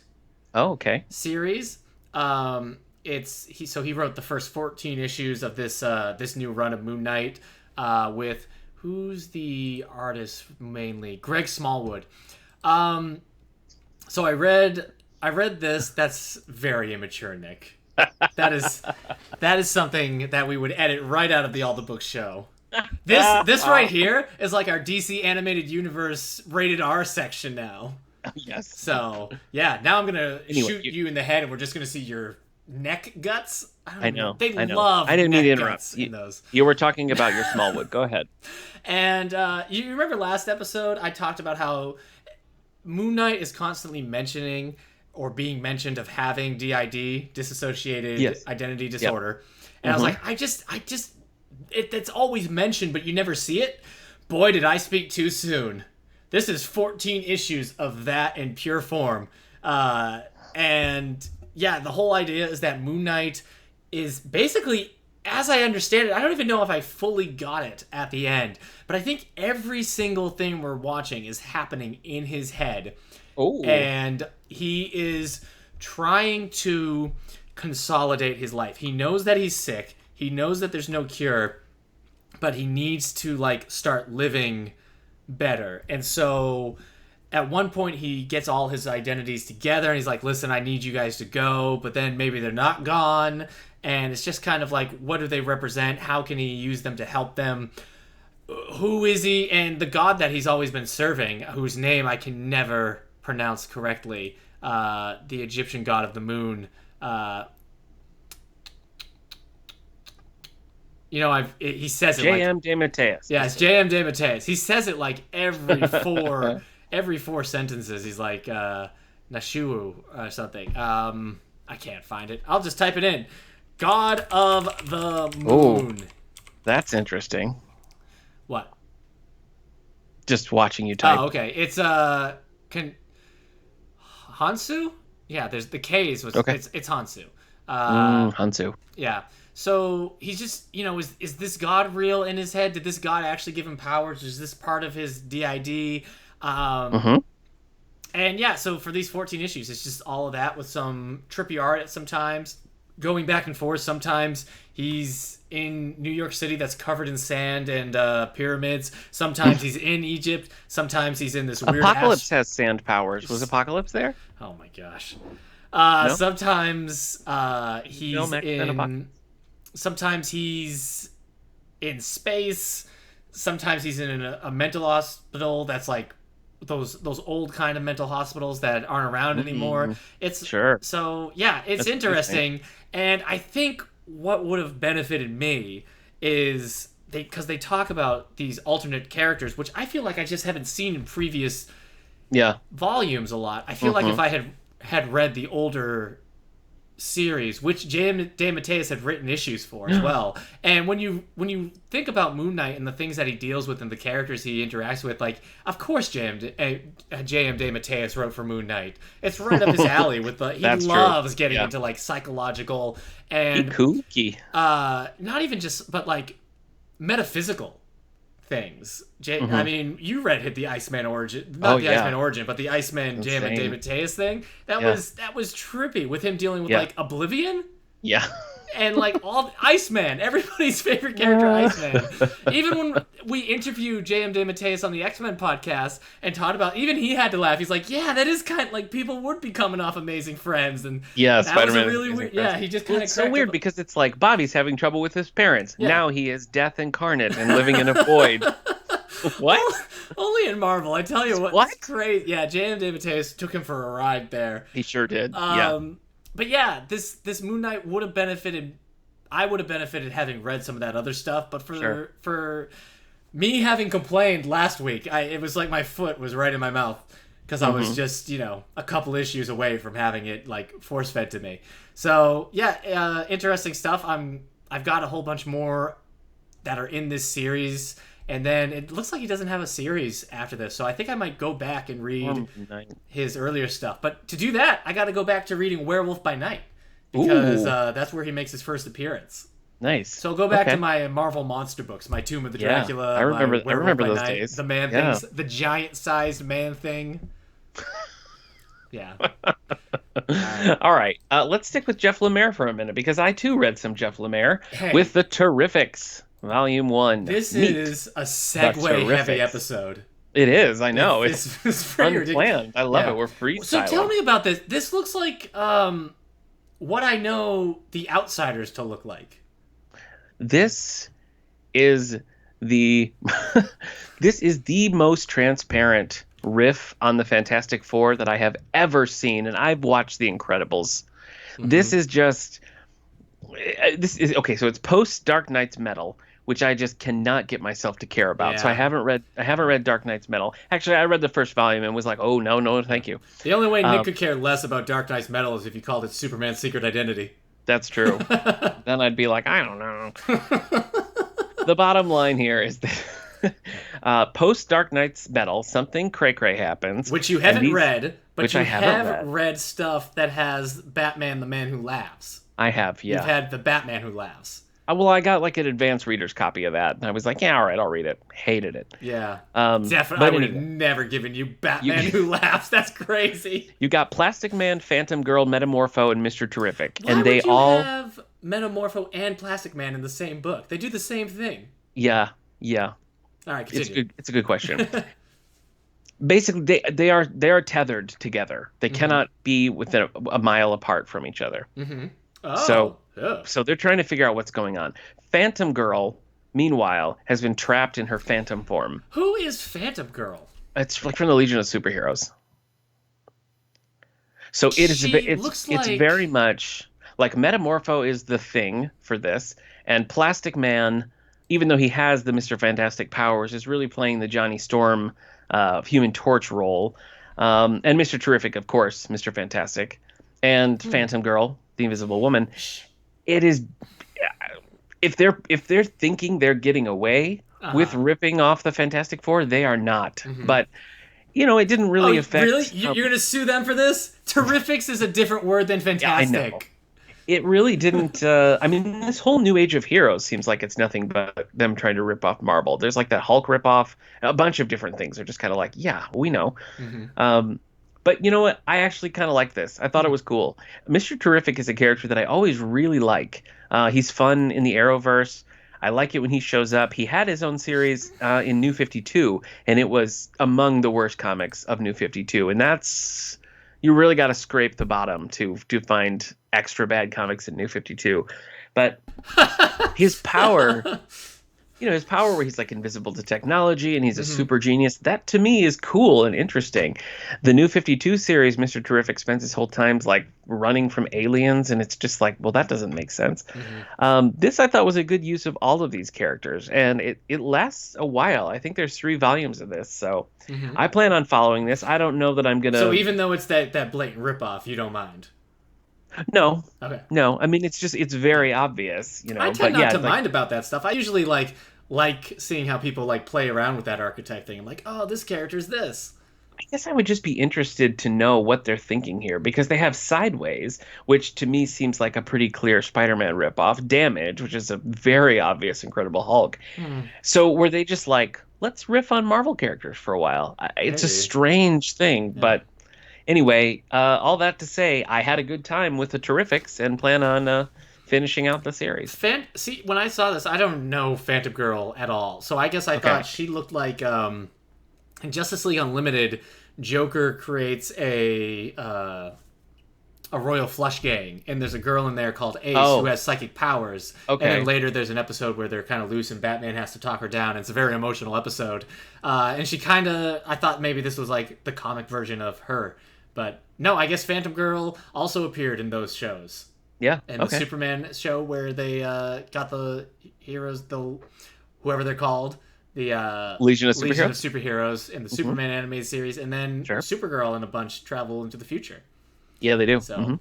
series. He wrote the first 14 issues of this new run of Moon Knight with who's the artist mainly? Greg Smallwood. So I read this. That's very immature, Nick. That is something that we would edit right out of the All the Books show. This right here is like our DC Animated Universe rated R section now. Yes. So yeah, now I'm gonna shoot you in the head, and we're just gonna see your neck guts. I know. They love. I didn't mean to interrupt. You were talking about your Smallwood. Go ahead. And you remember last episode I talked about how Moon Knight is constantly mentioning or being mentioned of having DID, dissociated identity disorder. And I was like, it's always mentioned, but you never see it. Boy, did I speak too soon. This is 14 issues of that in pure form. And yeah, the whole idea is that Moon Knight is basically, as I understand it, I don't even know if I fully got it at the end, but I think every single thing we're watching is happening in his head. Oh. And he is trying to consolidate his life. He knows that he's sick. He knows that there's no cure, but he needs to start living better. And so at one point he gets all his identities together and he's like, listen, I need you guys to go, but then maybe they're not gone. And it's just kind of like, what do they represent? How can he use them to help them? Who is he? And the god that he's always been serving, whose name I can never pronounce correctly, the Egyptian god of the moon. He says it J.M. DeMatteis. Yeah, it's J.M. DeMatteis. He says it like every four sentences. He's like Nashu or something. I can't find it. I'll just type it in. God of the Moon. Oh, that's interesting. What? Just watching you type. Oh, okay. It's Hansu? Yeah, there's the K's was it's Hansu. Hansu. Yeah. So he's just, is this God real in his head? Did this God actually give him powers? Is this part of his DID? And yeah, so for these 14 issues, it's just all of that with some trippy art at sometimes, going back and forth. Sometimes he's in New York City that's covered in sand and pyramids. Sometimes he's in Egypt. Sometimes he's in this weird... Apocalypse has sand powers. Was Apocalypse there? Oh my gosh. No? Sometimes he's in... Sometimes he's in space. Sometimes he's in a mental hospital that's like those old kind of mental hospitals that aren't around anymore. It's sure. So yeah, it's interesting. And I think what would have benefited me is because they talk about these alternate characters, which I feel like I just haven't seen in previous volumes a lot. I feel like if I had read the older series, which J.M. DeMatteis had written issues for as well. And when you think about Moon Knight and the things that he deals with and the characters he interacts with, of course J.M. DeMatteis wrote for Moon Knight. It's right up his alley with he loves getting into psychological and kooky. Not even just but metaphysical things. I mean, you read the Iceman origin, Iceman origin, but the Iceman J.M. DeMatteis thing. That was trippy with him dealing with Oblivion. Yeah. And all Iceman, everybody's favorite character, Iceman. Even when we interviewed J.M. DeMatteis on the X-Men podcast and talked about, even he had to laugh. He's like, yeah, that is kind of people would be coming off Amazing Friends, and Spider-Man was really weird. Yeah, he just kind of. It's so weird because it's like Bobby's having trouble with his parents. Yeah. Now he is death incarnate and living in a void. What? Only in Marvel, I tell you what. What? Crazy. Yeah, J.M. DeMatteis took him for a ride there. He sure did. But yeah, this Moon Knight would have benefited I would have benefited having read some of that other stuff, but for me having complained last week, it was like my foot was right in my mouth because I was just, a couple issues away from having it like force fed to me. So yeah, interesting stuff. I've got a whole bunch more that are in this series, and then it looks like he doesn't have a series after this. So I think I might go back and read his earlier stuff. But to do that, I got to go back to reading Werewolf by Night because that's where he makes his first appearance. Nice. So I'll go back to my Marvel monster books, my Tomb of the Dracula. I remember those days. The man things, the giant-sized man thing. Yeah. All right. Let's stick with Jeff Lemire for a minute because I too read some Jeff Lemire with the Terrifics, Volume 1. This is a segue-heavy episode. It is. I know. It's pretty unplanned. Ridiculous. I love it. We're freestyling. So tell me about this. This looks like what I know the Outsiders to look like. This is the this is the most transparent riff on the Fantastic Four that I have ever seen, and I've watched The Incredibles. This is just okay. So it's post Dark Knight's Metal, which I just cannot get myself to care about. Yeah. So I haven't read Dark Knight's Metal. Actually, I read the first volume and was like, oh no, thank you. The only way Nick could care less about Dark Knight's Metal is if you called it Superman's Secret Identity. That's true. Then I'd be like, I don't know. The bottom line here is that post Dark Knight's Metal, something cray-cray happens. Which you haven't read, but you have read stuff that has Batman the Man Who Laughs. I have, yeah. You've had the Batman Who Laughs. Well, I got like an advanced reader's copy of that, and I was like, yeah, all right, I'll read it. Hated it. Yeah. Definitely. I would have never given you Batman Who Laughs. That's crazy. You got Plastic Man, Phantom Girl, Metamorpho, and Mr. Terrific. Why and they would you all have Metamorpho and Plastic Man in the same book? They do the same thing. Yeah. All right, continue. It's a good question. Basically, they are tethered together. They cannot be within a mile apart from each other. Oh. So they're trying to figure out what's going on. Phantom Girl, meanwhile, has been trapped in her phantom form. Who is Phantom Girl? It's like from the Legion of Superheroes. So it's very much like Metamorpho is the thing for this, and Plastic Man, even though he has the Mr. Fantastic powers, is really playing the Johnny Storm, Human Torch role, and Mr. Terrific, of course, Mr. Fantastic, and Phantom Girl, the Invisible Woman. It is if they're thinking they're getting away with ripping off the Fantastic Four, they are not. But it didn't really affect. Really, you're gonna sue them for this? Terrifics is a different word than Fantastic. Yeah, I know. It really didn't. This whole new age of heroes seems like it's nothing but them trying to rip off Marvel. There's like that Hulk ripoff, a bunch of different things. They're just kind of like, yeah, we know. But you know what? I actually kind of like this. I thought it was cool. Mr. Terrific is a character that I always really like. He's fun in the Arrowverse. I like it when he shows up. He had his own series in New 52, and it was among the worst comics of New 52. And that's... You really got to scrape the bottom to find extra bad comics in New 52. But his power... his power where he's like invisible to technology and he's a super genius, that to me is cool and interesting. The New 52 series, Mr. Terrific spends his whole time like running from aliens, and it's just like, well, that doesn't make sense. This I thought was a good use of all of these characters, and it lasts a while. I think there's 3 volumes of this, so I plan on following this. I don't know that I'm gonna... So even though it's that blatant ripoff, you don't mind? No. Okay. No, I mean, it's very obvious, I tend not to mind about that stuff. I usually like seeing how people like play around with that archetype thing. I'm like, oh, this character's this. I guess I would just be interested to know what they're thinking here, because they have Sideways, which to me seems like a pretty clear Spider-Man ripoff. Damage, which is a very obvious Incredible Hulk. So were they just like, let's riff on Marvel characters for a while? It's a strange thing, but... Anyway, all that to say, I had a good time with the Terrifics and plan on finishing out the series. See, when I saw this, I don't know Phantom Girl at all. So I guess I thought she looked like in Justice League Unlimited, Joker creates a Royal Flush Gang, and there's a girl in there called Ace who has psychic powers. And then later there's an episode where they're kind of loose and Batman has to talk her down. It's a very emotional episode. And she I thought maybe this was like the comic version of her. But no, I guess Phantom Girl also appeared in those shows. Yeah. And the Superman show where they got the heroes, whoever they're called, the Legion of Superheroes in the Superman animated series, and then Supergirl and a bunch travel into the future. Yeah, they do. So,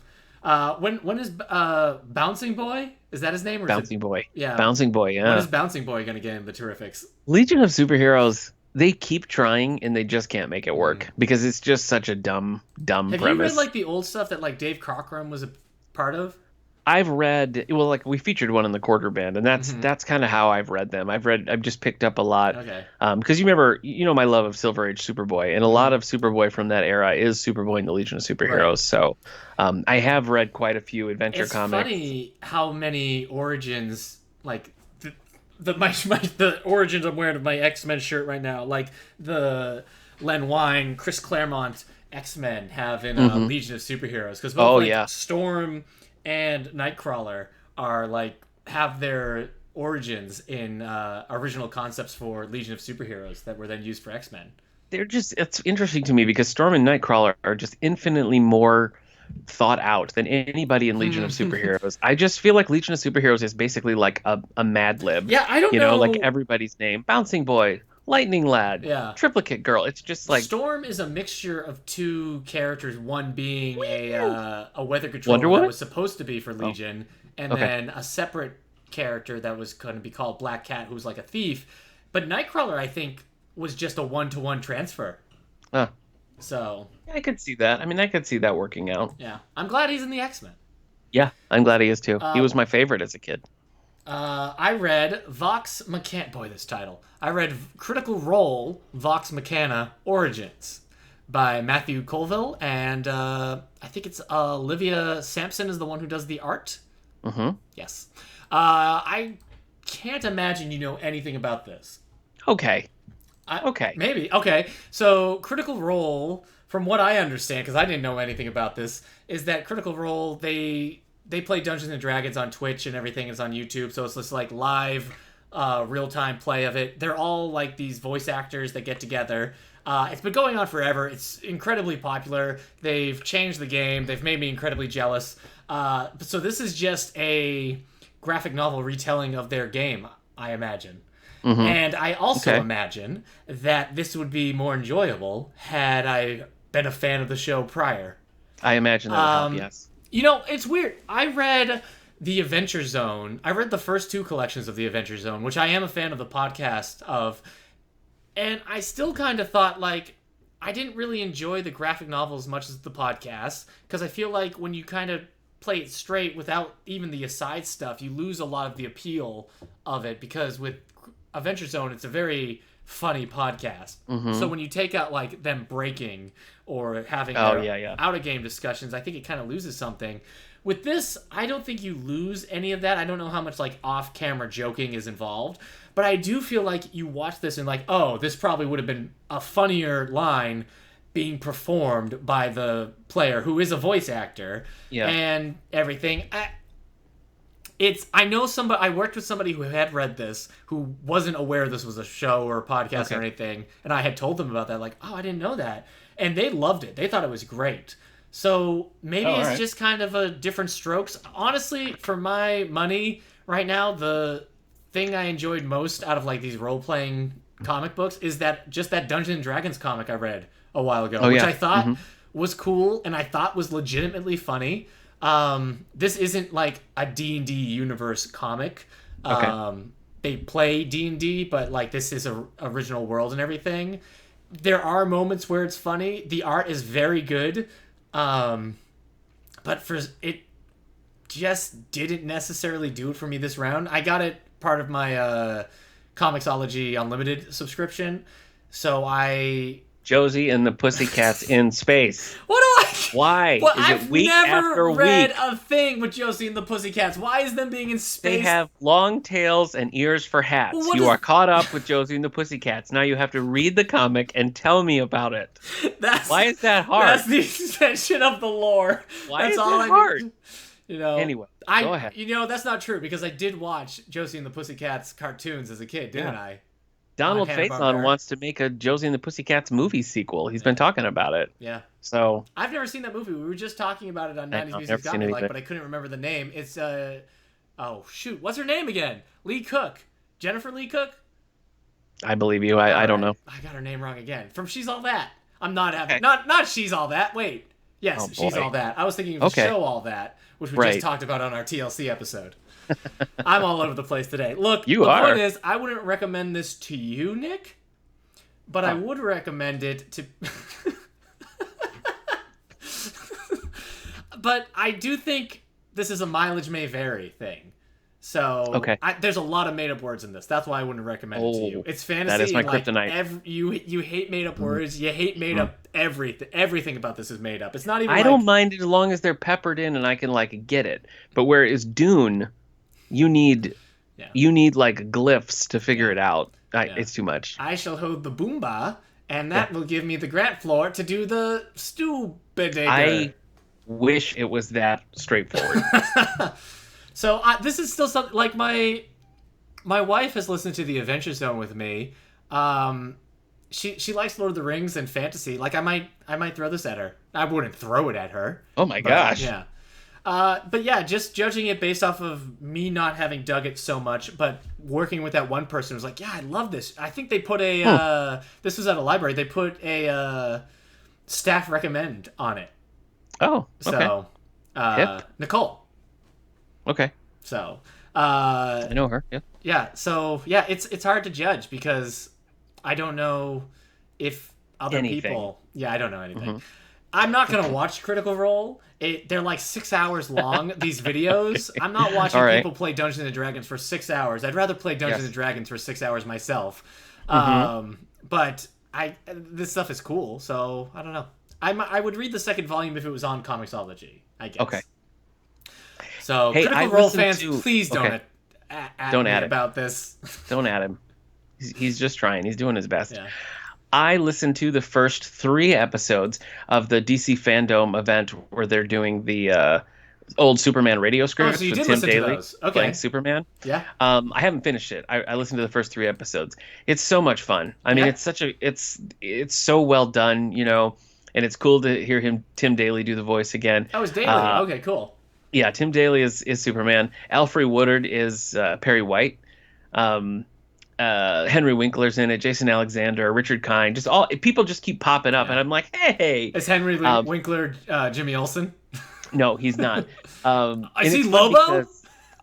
when is Bouncing Boy? Is that his name? Or Bouncing Boy. Yeah, Bouncing Boy. Yeah. When is Bouncing Boy going to get in the Terrifics? Legion of Superheroes. They keep trying and they just can't make it work because it's just such a dumb premise. Have you read like the old stuff that like Dave Cockrum was a part of? I've read, well, like we featured one in the Quarter Band, and that's kind of how I've read them. I've just picked up a lot. Okay. Because you remember, my love of Silver Age Superboy, and a lot of Superboy from that era is Superboy and the Legion of Superheroes. Right. So, I have read quite a few adventure comics. It's funny how many origins, like the origins I'm wearing of my X-Men shirt right now, like the Len Wein, Chris Claremont X-Men have in Legion of Superheroes, because both Storm and Nightcrawler are like have their origins in original concepts for Legion of Superheroes that were then used for X-Men. It's interesting to me because Storm and Nightcrawler are just infinitely more thought out than anybody in Legion of Superheroes. I just feel like Legion of Superheroes is basically like a Mad Lib. Yeah, I don't know. Like everybody's name. Bouncing Boy, Lightning Lad, Triplicate Girl. It's just like Storm is a mixture of two characters, one being a weather controller that was supposed to be for Legion, and then a separate character that was going to be called Black Cat, who's like a thief. But Nightcrawler, I think, was just a 1-to-1 transfer. So I could see that. I mean, I could see that working out. Yeah, I'm glad he's in the X-Men. Yeah, I'm glad he is too. He was my favorite as a kid. I read Vox Machina. Boy, this title. I read Critical Role, Vox Machina Origins by Matthew Colville, and I think it's Olivia Sampson is the one who does the art. Yes. I can't imagine you know anything about this. Okay. Maybe. Okay. So Critical Role, from what I understand, because I didn't know anything about this, is that Critical Role, they play Dungeons and Dragons on Twitch and everything is on YouTube. So it's just like live, real-time play of it. They're all like these voice actors that get together. It's been going on forever. It's incredibly popular. They've changed the game. They've made me incredibly jealous. So this is just a graphic novel retelling of their game, I imagine. And I also imagine that this would be more enjoyable had I been a fan of the show prior. I imagine that would help, yes. It's weird. I read The Adventure Zone. I read the first 2 collections of The Adventure Zone, which I am a fan of the podcast of. And I still kind of thought, like, I didn't really enjoy the graphic novel as much as the podcast, because I feel like when you kind of play it straight without even the aside stuff, you lose a lot of the appeal of it, because with Adventure Zone, it's a very funny podcast. So when you take out like them breaking or having out-of-game discussions, I think it kind of loses something. With this, I don't think you lose any of that. I don't know how much like off-camera joking is involved, but I do feel like you watch this and like, oh, this probably would have been a funnier line being performed by the player who is a voice actor and everything. I worked with somebody who had read this, who wasn't aware this was a show or a podcast or anything, and I had told them about that, like, oh, I didn't know that. And they loved it. They thought it was great. So maybe it's just kind of a different strokes. Honestly, for my money right now, the thing I enjoyed most out of like these role-playing comic books is that Dungeons and Dragons comic I read a while ago, which I thought was cool and I thought was legitimately funny. This isn't like a D&D universe comic. They play D&D, but like this is a original world and everything. There are moments where it's funny. The art is very good. But it just didn't necessarily do it for me this round. I got it part of my Comixology Unlimited subscription. So Josie and the Pussycats in space. What do I... Why? Well, is it week after week? I've never read a thing with Josie and the Pussycats. Why is them being in space? They have long tails and ears for hats. You are caught up with Josie and the Pussycats. Now you have to read the comic and tell me about it. Why is that hard? That's the extension of the lore. Why is that hard? Anyway, go ahead. That's not true, because I did watch Josie and the Pussycats cartoons as a kid, didn't I? Donald Faison wants to make a Josie and the Pussycats movie sequel. He's been talking about it. Yeah. So I've never seen that movie. We were just talking about it on 90s Music's Got Me Like, but I couldn't remember the name. It's oh shoot, what's her name again? Lee Cook, Jennifer Lee Cook. I believe you. I don't know. I got her name wrong again. From She's All That. I'm not having not She's All That. Wait, yes, She's All That. I was thinking of the show All That, which we just talked about on our TLC episode. I'm all over the place today. Look, the point is, I wouldn't recommend this to you, Nick, but I would recommend it to. But I do think this is a mileage may vary thing. So there's a lot of made-up words in this. That's why I wouldn't recommend it to you. It's fantasy. That is my kryptonite. You hate made-up words. You hate made-up everything. Everything about this is made up. It's not even. I don't mind it as long as they're peppered in and I can get it. But where is Dune? You need like glyphs to figure it out. It's too much. I shall hold the boomba, and that will give me the grant floor to do the stupid. I wish it was that straightforward. So this is still something like my wife has listened to the Adventure Zone with me. She likes Lord of the Rings and fantasy. Like I might throw this at her. I wouldn't throw it at her. Oh my gosh. Yeah. But yeah, just judging it based off of me not having dug it so much, but working with that one person who was like, yeah, I love this. I think they put this was at a library. They put a staff recommend on it. Oh, okay. So, Nicole. Okay. So, I know her. Yeah. Yeah. So yeah, it's hard to judge because I don't know if other people. Yeah, I don't know anything. Mm-hmm. I'm not gonna watch Critical Role. They're like 6 hours long. These videos. Okay. I'm not watching people play Dungeons and Dragons for 6 hours. I'd rather play Dungeons and Dragons for 6 hours myself. Mm-hmm. But this stuff is cool. So I don't know. I would read the second volume if it was on Comixology, I guess. Okay. So, Critical Role fans, please don't add me about this. Don't add him. He's just trying. He's doing his best. Yeah. I listened to the first 3 episodes of the DC Fandom event where they're doing the old Superman radio scripts with Tim Daly playing Superman. Yeah. I haven't finished it. I listened to the first 3 episodes. It's so much fun. I mean, it's so well done, and it's cool to hear Tim Daly do the voice again. Oh, it's Daly. Okay, cool. Yeah, Tim Daly is Superman. Alfre Woodard is Perry White. Henry Winkler's in it. Jason Alexander, Richard Kind. People just keep popping up, and I'm like, hey. Is Henry Winkler Jimmy Olsen? No, he's not. Is he Lobo?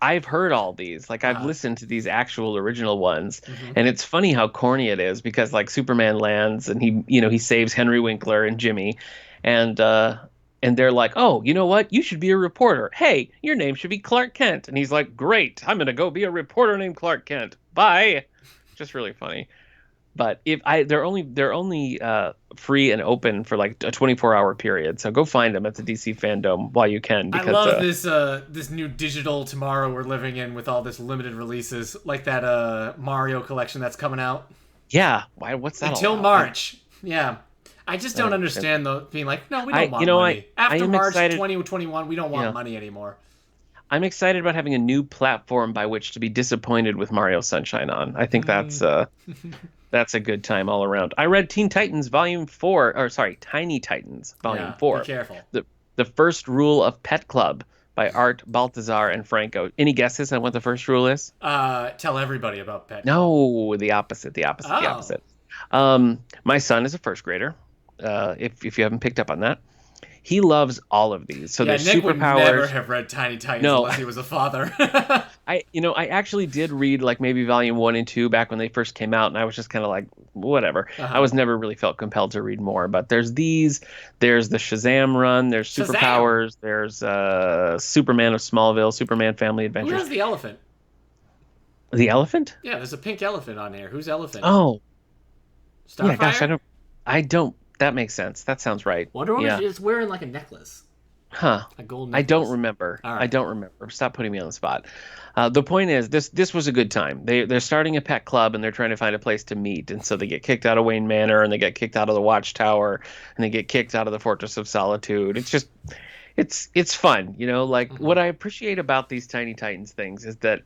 I've heard all these. Like I've listened to these actual original ones, and it's funny how corny it is because like Superman lands and he saves Henry Winkler and Jimmy, and they're like, oh, you know what? You should be a reporter. Hey, your name should be Clark Kent. And he's like, great. I'm going to go be a reporter named Clark Kent. Bye. Just really funny. But they're only free and open for like a 24-hour period. So go find them at the DC Fandom while you can. Because, I love this new digital tomorrow we're living in with all this limited releases, like that Mario collection that's coming out. Yeah. Why? What's that? Until March. Yeah. I just don't understand being like, no, we don't want money. After March 2021, we don't want money anymore. I'm excited about having a new platform by which to be disappointed with Mario Sunshine on. I think that's a good time all around. I read Tiny Titans Volume 4. Be careful. The First Rule of Pet Club by Art Baltazar and Franco. Any guesses on what the first rule is? Tell everybody about Pet Club. No, the opposite. The opposite. My son is a first grader. If you haven't picked up on that, he loves all of these. So there's Nick superpowers. Would never have read Tiny Titans unless he was a father. I actually did read like maybe volume 1 and 2 back when they first came out, and I was just kind of like, whatever. I was never really felt compelled to read more. But there's the Shazam run, there's superpowers, there's Superman of Smallville, Superman Family Adventures. Who has the elephant? The elephant? Yeah, there's a pink elephant on here. Who's elephant? Oh, Starfire? Yeah. Gosh, I don't. That makes sense. That sounds right. Wonder Woman is wearing like a necklace. Huh. A gold necklace. I don't remember. Right. I don't remember. Stop putting me on the spot. The point is, this was a good time. They're starting a pet club, and they're trying to find a place to meet. And so they get kicked out of Wayne Manor, and they get kicked out of the Watchtower, and they get kicked out of the Fortress of Solitude. It's just, it's fun. What I appreciate about these Tiny Titans things is that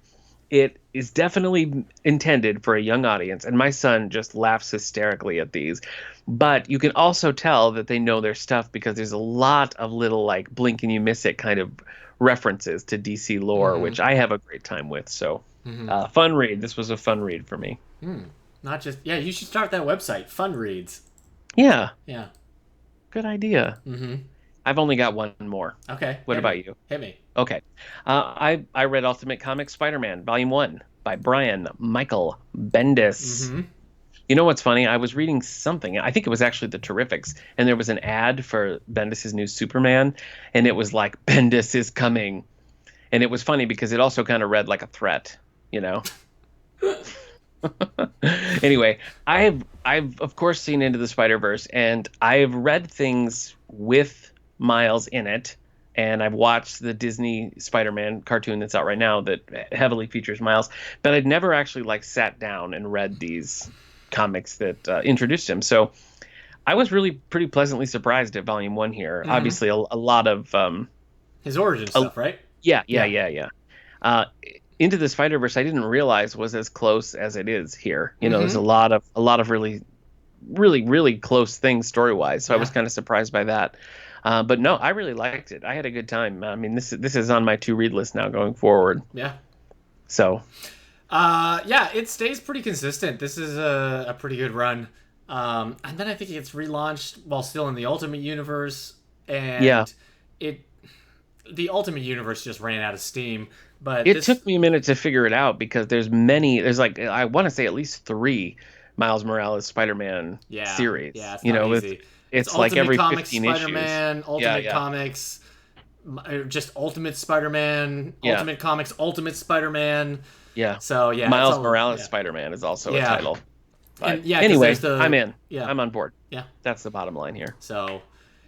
it is definitely intended for a young audience, and my son just laughs hysterically at these. But you can also tell that they know their stuff because there's a lot of little like blink and you miss it kind of references to DC lore, which I have a great time with. So, fun read. This was a fun read for me. Not just you should start that website, Fun Reads. Yeah. Yeah. Good idea. I've only got one more. Okay. What about you? Hit me. Okay. I read Ultimate Comics Spider-Man Volume 1 by Brian Michael Bendis. You know what's funny? I was reading something. I think it was actually the Terrifics, and there was an ad for Bendis' new Superman, and it was like, Bendis is coming. And it was funny because it also kind of read like a threat, you know? Anyway, I've of course seen Into the Spider-Verse, and I've read things with Miles in it, and I've watched the Disney Spider-Man cartoon that's out right now that heavily features Miles, but I'd never actually like sat down and read these comics that introduced him. So I was really pretty pleasantly surprised at Volume 1 here. Obviously a lot of his origin stuff, right? Yeah. Into the Spider-Verse I didn't realize was as close as it is here. You know, there's a lot of really close things story-wise. So I was kind of surprised by that. But no, I really liked it. I had a good time. I mean, this is on my to-read list now going forward. Yeah. So. It stays pretty consistent. This is a pretty good run. And then I think it gets relaunched while still in the Ultimate Universe. And the Ultimate Universe just ran out of steam. But it took me a minute to figure it out because there's like, I want to say at least 3 Miles Morales Spider-Man series. Yeah, it's you not know, easy. It's like every Comics 15 Spider-Man, issues. Ultimate Comics, just Ultimate Spider-Man, Ultimate Comics, Ultimate Spider-Man. Yeah. So Miles Morales Spider-Man is also a title. But and, anyway, I'm in. Yeah. I'm on board. Yeah. That's the bottom line here. So,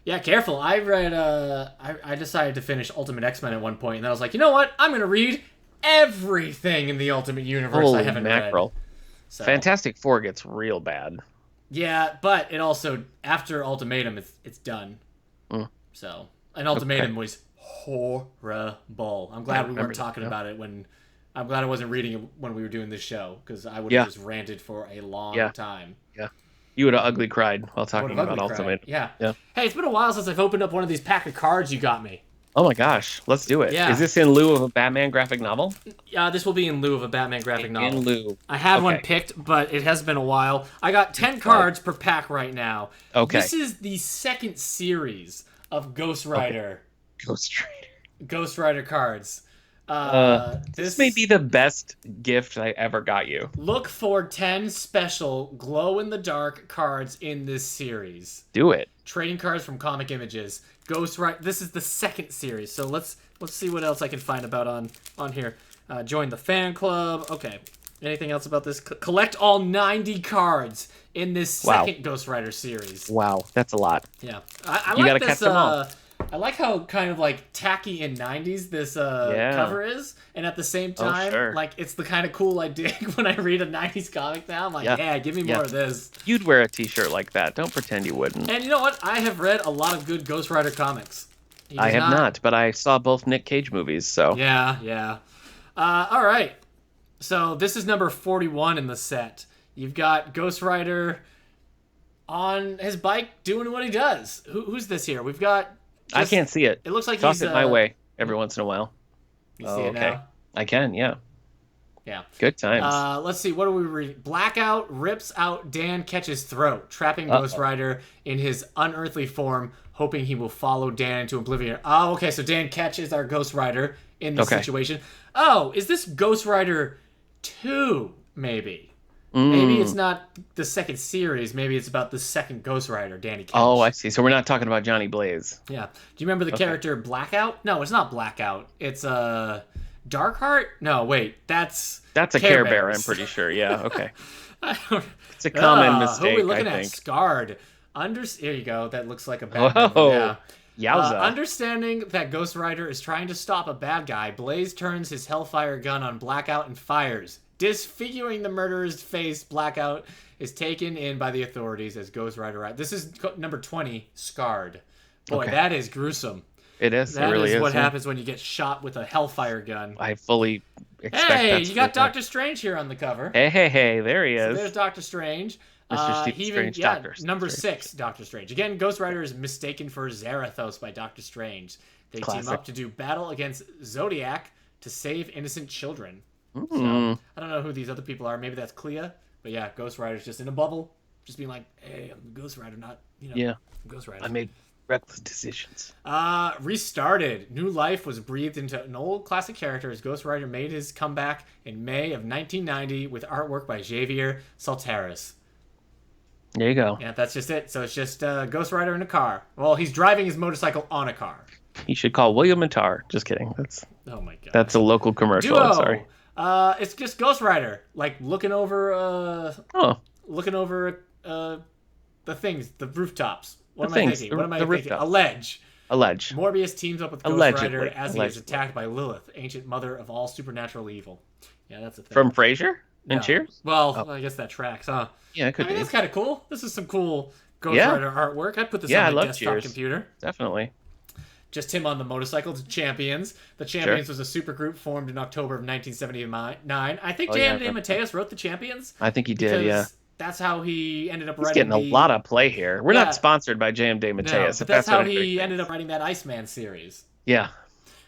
careful. I read. I decided to finish Ultimate X-Men at one point, and then I was like, you know what? I'm gonna read everything in the Ultimate Universe I haven't read. So. Fantastic Four gets real bad. Yeah, but it also after Ultimatum, it's done. So, and Ultimatum was horrible. I'm glad we weren't talking about it when. I'm glad I wasn't reading it when we were doing this show because I would have just ranted for a long time. Yeah, you would have ugly cried while talking about Ultimatum. Yeah. Hey, it's been a while since I've opened up one of these pack of cards you got me. Oh my gosh, let's do it. Yeah. Is this in lieu of a Batman graphic novel? This will be in lieu of a Batman graphic novel. In lieu. I had one picked, but it has been a while. I got 10 cards per pack right now. Okay. This is the second series of Ghost Rider. Ghost Rider cards. This may be the best gift I ever got you. Look for 10 special glow-in-the-dark cards in this series. Do it. Trading cards from Comic Images. Ghost Rider. This is the second series, so let's see what else I can find about on here. Join the fan club. Okay. Anything else about this? Collect all 90 cards in this second Ghost Rider series. Wow, that's a lot. Yeah, I you like gotta this. catch them all. I like how kind of like tacky in 90s this cover is, and at the same time, like it's the kind of cool I dig when I read a 90s comic now. I'm like, give me more of this. You'd wear a t-shirt like that. Don't pretend you wouldn't. And you know what? I have read a lot of good Ghost Rider comics. I have not, but I saw both Nick Cage movies, so. Yeah. All right. So this is number 41 in the set. You've got Ghost Rider on his bike doing what he does. Who's this here? We've got... I can't see it. It looks like Toss it my way every once in a while. You see it now? I can, yeah. Yeah. Good times. Let's see. What do we read? Blackout rips out Dan Ketch's throat, trapping Ghost Rider in his unearthly form, hoping he will follow Dan into oblivion. Oh, okay. So Dan Ketch is our Ghost Rider in this situation. Oh, is this Ghost Rider 2, maybe? Maybe it's not the second series. Maybe it's about the second Ghost Rider, Danny Ketch. Oh, I see. So we're not talking about Johnny Blaze. Yeah. Do you remember the character Blackout? No, it's not Blackout. It's Darkheart? No, wait. That's a Care Bear, I'm pretty sure. Yeah, okay. It's a common mistake, who are we looking I at? think. Scarred. Here you go. That looks like a bad Whoa. Yeah. Yowza. Understanding that Ghost Rider is trying to stop a bad guy, Blaze turns his Hellfire gun on Blackout and fires. Disfiguring the murderer's face, Blackout is taken in by the authorities as Ghost Rider. This is number 20, Scarred. Boy, that is gruesome. It is. That it really is what happens when you get shot with a hellfire gun. I fully expect that. Hey, you got Doctor Strange here on the cover. Hey, there he is. So there's Doctor Strange. Mr. Stephen Strange, Doctor. Number 6, Doctor Strange. Again, Ghost Rider is mistaken for Zarathos by Doctor Strange. They team up to do battle against Zodiac to save innocent children. So, I don't know who these other people are. Maybe that's Clea. But yeah, Ghost Rider's just in a bubble. Just being like, hey, I'm Ghost Rider, not, I'm Ghost Rider. I made reckless decisions. Restarted. New life was breathed into an old classic character as Ghost Rider made his comeback in May of 1990 with artwork by Javier Saltares. There you go. Yeah, that's just it. So it's just Ghost Rider in a car. Well, he's driving his motorcycle on a car. He should call William Matar. Just kidding. Oh my god. That's a local commercial. Duo. I'm sorry. It's just Ghost Rider, like looking over the things, the rooftops. What am I thinking? A ledge. Morbius teams up with Ghost Rider as he is attacked by Lilith, ancient mother of all supernatural evil. Yeah, that's a thing. From Frasier and Cheers? Well, I guess that tracks, huh? Yeah, it could be. That's kind of cool. This is some cool Ghost Rider artwork. I'd put this on my desktop computer. Definitely. Just him on the motorcycle to Champions. The Champions was a supergroup formed in October of 1979. I think J.M. Mateus wrote the Champions. I think he did, yeah. That's how he ended up writing. He's getting a lot of play here. We're not sponsored by J.M. Mateus. No, but that's how he ended up writing that Iceman series. Yeah.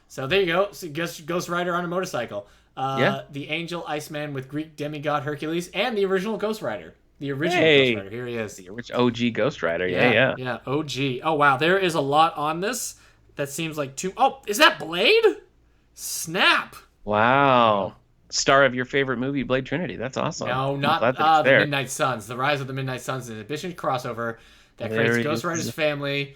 So there you go. So Ghost Rider on a motorcycle. The Angel Iceman with Greek demigod Hercules and the original Ghost Rider. Ghost Rider. Here he is. The original OG Ghost Rider. Yeah, OG. Oh, wow. There is a lot on this. That seems like too... Oh, is that Blade? Snap. Wow. Star of your favorite movie, Blade Trinity. That's awesome. No, not the Midnight Suns. The Rise of the Midnight Suns is an ambitious crossover that creates Ghost Rider's family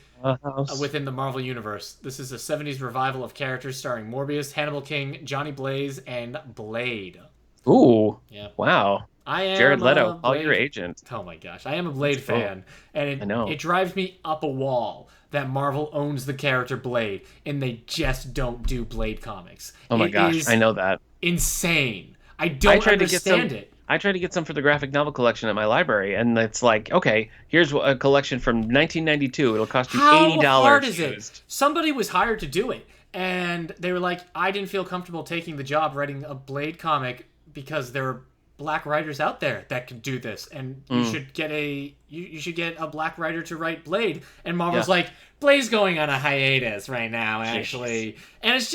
within the Marvel Universe. This is a 70s revival of characters starring Morbius, Hannibal King, Johnny Blaze, and Blade. Ooh. Yeah. Wow. I am Jared Leto, all your agent. Oh my gosh. I am a Blade fan. And it drives me up a wall that Marvel owns the character Blade, and they just don't do Blade comics. Oh my gosh, I know that. Insane. I don't understand it. I tried to get some for the graphic novel collection at my library, and it's like, okay, here's a collection from 1992. It'll cost you $80. How hard is it? Somebody was hired to do it, and they were like, I didn't feel comfortable taking the job writing a Blade comic because there are black writers out there that can do this, and you should get a black writer to write Blade. And Marvel's like, Blade's going on a hiatus right now, actually. Jeez. And it's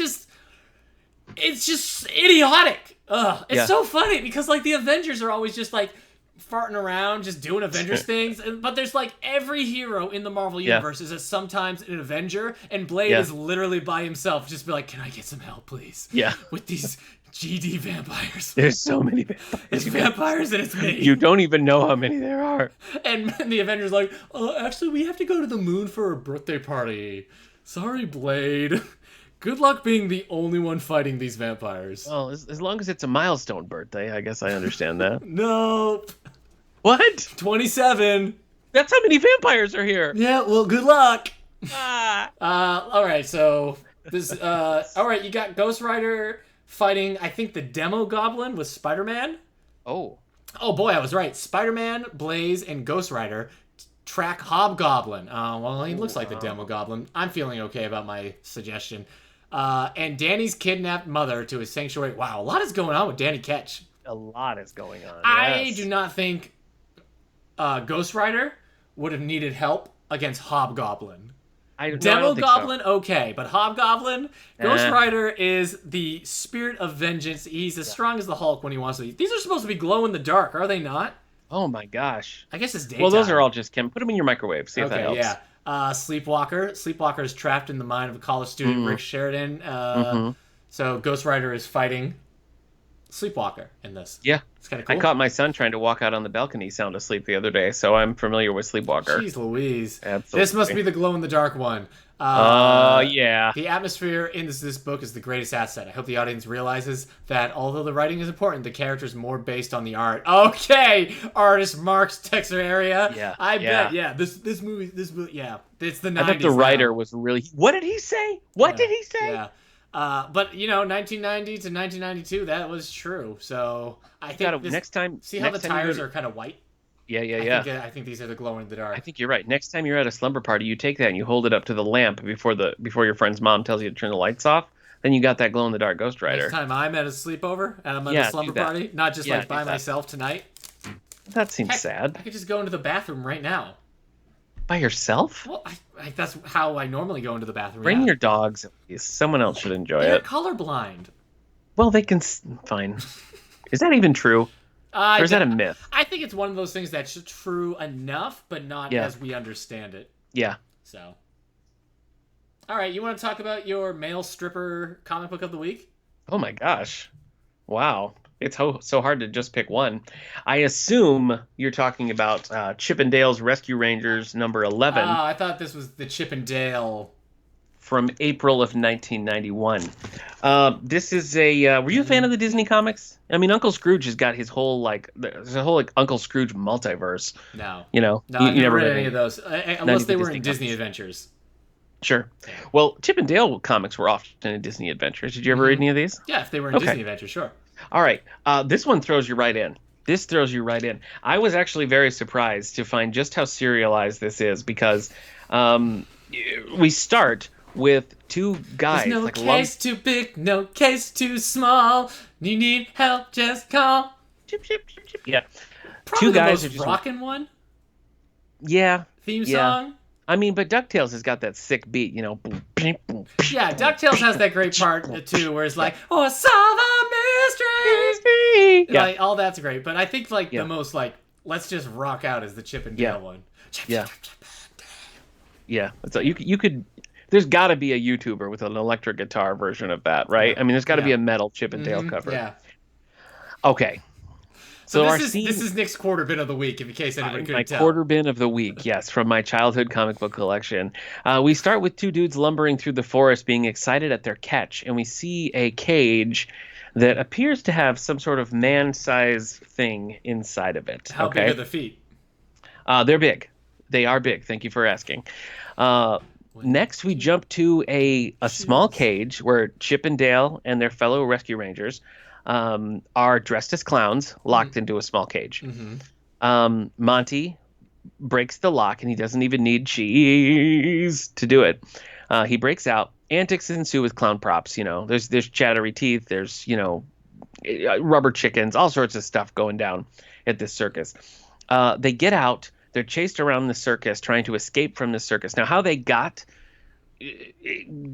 just idiotic. It's so funny because like the Avengers are always just like farting around, just doing Avengers things. But there's like every hero in the Marvel universe is sometimes an Avenger, and Blade is literally by himself. Just be like, can I get some help, please? Yeah. With these GD vampires. There's so many vampires. It's vampires and it's me. You don't even know how many there are. And the Avengers like, actually, we have to go to the moon for a birthday party. Sorry, Blade. Good luck being the only one fighting these vampires. Well, as long as it's a milestone birthday, I guess I understand that. Nope. What? 27. That's how many vampires are here. Yeah, well, good luck. All right, so this. All right, you got Ghost Rider fighting, I think, the Demo Goblin with Spider-Man. Oh boy, I was right. Spider-Man, Blaze, and Ghost Rider track Hobgoblin. Well, he looks like the Demo Goblin. I'm feeling okay about my suggestion. And Danny's kidnapped mother to his sanctuary. Wow, a lot is going on with Danny Ketch. A lot is going on. I do not think Ghost Rider would have needed help against Hobgoblin. Demo Goblin, so. Okay, but Hobgoblin, Ghost Rider is the spirit of vengeance. He's as strong as the Hulk when he wants to. These are supposed to be glow in the dark, are they not? Oh my gosh. I guess it's daytime. Well, those are all just Put them in your microwave. See if that helps. Yeah. Sleepwalker. Sleepwalker is trapped in the mind of a college student, Rick Sheridan. So Ghost Rider is fighting Sleepwalker in this. Yeah. It's kind of cool. I caught my son trying to walk out on the balcony sound asleep the other day, so I'm familiar with Sleepwalker. Jeez Louise. Absolutely. This must be the glow-in-the-dark one. Yeah. The atmosphere in this book is the greatest asset. I hope the audience realizes that although the writing is important, the character is more based on the art. Okay, artist Mark's Texas area. Yeah. I bet. Yeah. This movie. Yeah. It's the 90s. I thought the writer was really. What did he say? What did he say? Yeah. But 1990 to 1992, that was true. So I think next time. See how the tires are kind of white. I think these are the glow in the dark. I think you're right. Next time you're at a slumber party, you take that and you hold it up to the lamp before your friend's mom tells you to turn the lights off. Then you got that glow in the dark Ghost Rider. Next time I'm at a sleepover and I'm at a slumber party, not just like by myself tonight. That seems sad. I could just go into the bathroom right now. By yourself? Well, that's how I normally go into the bathroom. Bring your dogs, at least. Someone else should enjoy They're it. colorblind. Well, they can... Fine. Is that even true? Or is that a myth? I think it's one of those things that's true enough, but not as we understand it. Yeah. So. All right, you want to talk about your male stripper comic book of the week? Oh my gosh. Wow. It's so hard to just pick one. I assume you're talking about Chip and Dale's Rescue Rangers number 11. Oh, I thought this was the Chip and Dale. From April of 1991. This is a... were you a fan of the Disney comics? I mean, Uncle Scrooge has got his whole, there's a whole, Uncle Scrooge multiverse. No. You know? No, I've never read any of those. Unless they were in Disney Adventures. Sure. Well, Chip and Dale comics were often in Disney Adventures. Did you ever read any of these? Yeah, if they were in Disney Adventures, sure. All right. This one throws you right in. I was actually very surprised to find just how serialized this is because we start with two guys. There's no case too big, no case too small. You need help, just call. Chip, chip, chip, chip. Yeah. Probably two guys the most rockin' one. Yeah. Theme song. I mean, but DuckTales has got that sick beat, you know. Yeah, DuckTales has that great part, too, where it's like, oh, solve a mystery! Yeah. Like, all that's great. But I think, the most, let's just rock out is the Chip and Dale one. Yeah. Yeah. So you could... There's got to be a YouTuber with an electric guitar version of that, right? I mean, there's got to be a metal Chip and Dale cover. Yeah. Okay. So this is Nick's quarter bin of the week, in case anybody couldn't tell. My quarter bin of the week, yes, from my childhood comic book collection. We start with two dudes lumbering through the forest, being excited at their catch, and we see a cage that appears to have some sort of man-sized thing inside of it. How big are the feet? They're big. They are big. Thank you for asking. Next, we jump to a small cage where Chip and Dale and their fellow rescue rangers are dressed as clowns, locked into a small cage. Mm-hmm. Monty breaks the lock, and he doesn't even need cheese to do it. He breaks out. Antics ensue with clown props. You know, there's chattery teeth. There's rubber chickens, all sorts of stuff going down at this circus. They get out. They're chased around the circus, trying to escape from the circus. Now, how they got